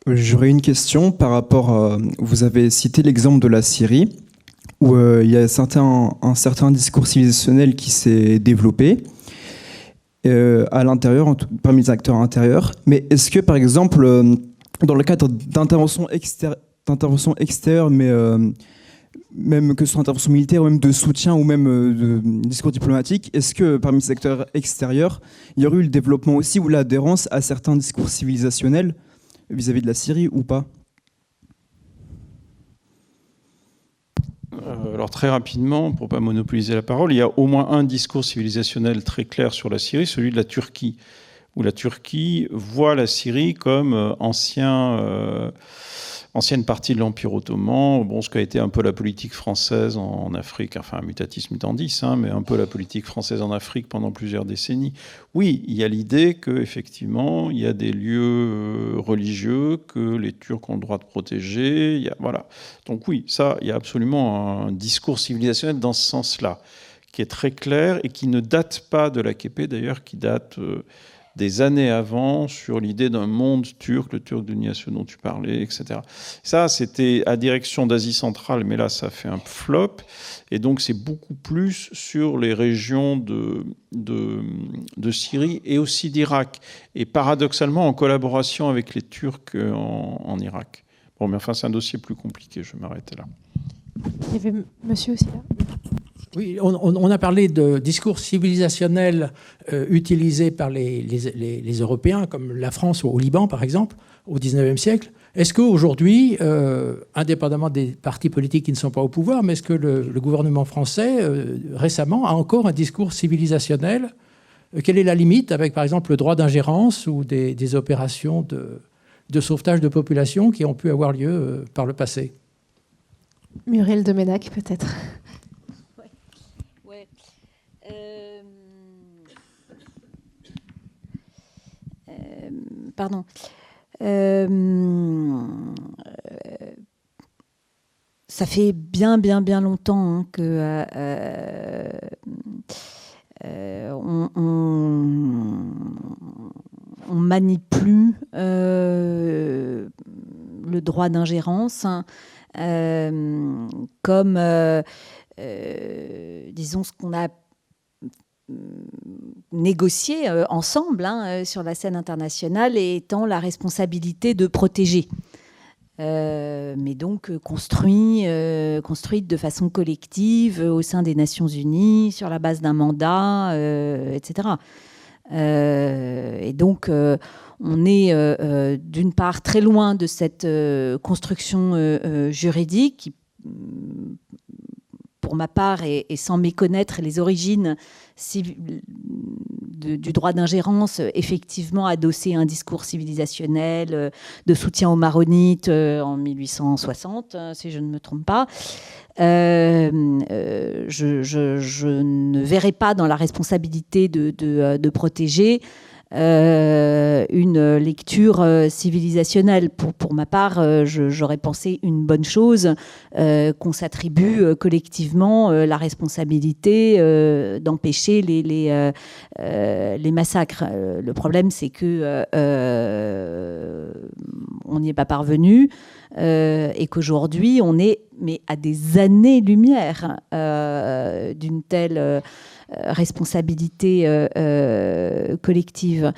J'aurais une question par rapport à... Vous avez cité l'exemple de la Syrie, où il y a un certain discours civilisationnel qui s'est développé à l'intérieur, parmi les acteurs intérieurs. Mais est-ce que, par exemple, dans le cadre d'interventions extérieures, mais même que ce soit intervention militaire, ou même de soutien, ou même de discours diplomatique, est-ce que parmi ces acteurs extérieurs, il y aurait eu le développement aussi ou l'adhérence à certains discours civilisationnels vis-à-vis de la Syrie ou pas ? Alors très rapidement, pour ne pas monopoliser la parole, il y a au moins un discours civilisationnel très clair sur la Syrie, celui de la Turquie, où la Turquie voit la Syrie comme ancienne partie de l'Empire ottoman, bon, ce qu'a été un peu la politique française en Afrique, enfin mutatis mutandis, mais un peu la politique française en Afrique pendant plusieurs décennies. Oui, il y a l'idée qu'effectivement, il y a des lieux religieux que les Turcs ont le droit de protéger. Voilà. Donc oui, ça, il y a absolument un discours civilisationnel dans ce sens-là, qui est très clair et qui ne date pas de l'AKP, d'ailleurs, qui date... des années avant, sur l'idée d'un monde turc, le turc de Niasse dont tu parlais, etc. Ça, c'était à direction d'Asie centrale, mais là, ça fait un flop. Et donc, c'est beaucoup plus sur les régions de Syrie et aussi d'Irak. Et paradoxalement, en collaboration avec les Turcs en Irak. Bon, mais enfin, c'est un dossier plus compliqué. Je vais m'arrêter là. Il y avait monsieur aussi là. Oui, on a parlé de discours civilisationnels utilisés par les Européens, comme la France au Liban, par exemple, au XIXe siècle. Est-ce qu'aujourd'hui, indépendamment des partis politiques qui ne sont pas au pouvoir, mais est-ce que le gouvernement français, récemment, a encore un discours civilisationnel ? Quelle est la limite avec, par exemple, le droit d'ingérence ou des opérations de sauvetage de population qui ont pu avoir lieu par le passé ? Muriel Deménac, peut-être. Pardon. Ça fait bien longtemps que on manie plus le droit d'ingérence comme, disons, ce qu'on a négocié ensemble sur la scène internationale étant la responsabilité de protéger. Mais donc construite de façon collective au sein des Nations Unies, sur la base d'un mandat, etc. Et donc, on est d'une part très loin de cette construction juridique qui, pour ma part, et sans méconnaître les origines du droit d'ingérence, effectivement adossé à un discours civilisationnel de soutien aux maronites en 1860, si je ne me trompe pas. Je ne verrai pas dans la responsabilité de protéger une lecture civilisationnelle. Pour ma part, j'aurais pensé une bonne chose, qu'on s'attribue collectivement la responsabilité d'empêcher les massacres. Le problème, c'est que on n'y est pas parvenu et qu'aujourd'hui, on est à des années-lumière d'une telle responsabilité collective.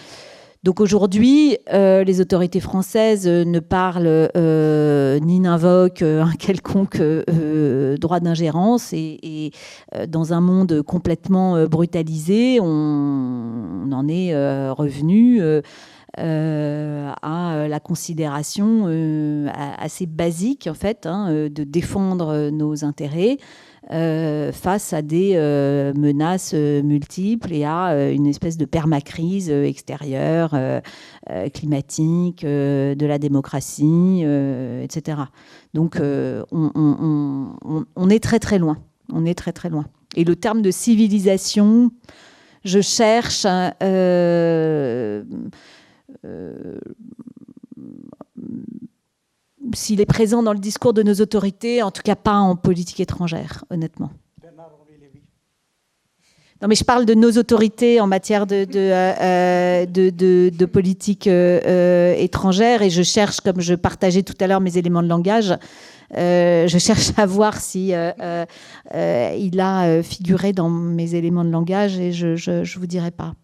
Donc aujourd'hui, les autorités françaises ne parlent ni n'invoquent un quelconque droit d'ingérence et dans un monde complètement brutalisé, on en est revenu à la considération assez basique en fait, de défendre nos intérêts face à des menaces multiples et à une espèce de permacrise extérieure, climatique, de la démocratie, etc. Donc on est très très loin. On est très très loin. Et le terme de civilisation, je cherche s'il est présent dans le discours de nos autorités, en tout cas pas en politique étrangère, honnêtement. Non, mais je parle de nos autorités en matière de politique étrangère, et je cherche, comme je partageais tout à l'heure mes éléments de langage, je cherche à voir si il a figuré dans mes éléments de langage, et je vous dirai pas.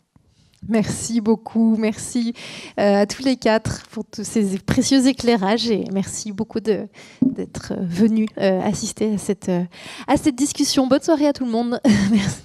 Merci beaucoup, merci à tous les quatre pour tous ces précieux éclairages, et merci beaucoup d'être venus assister à cette discussion. Bonne soirée à tout le monde. Merci.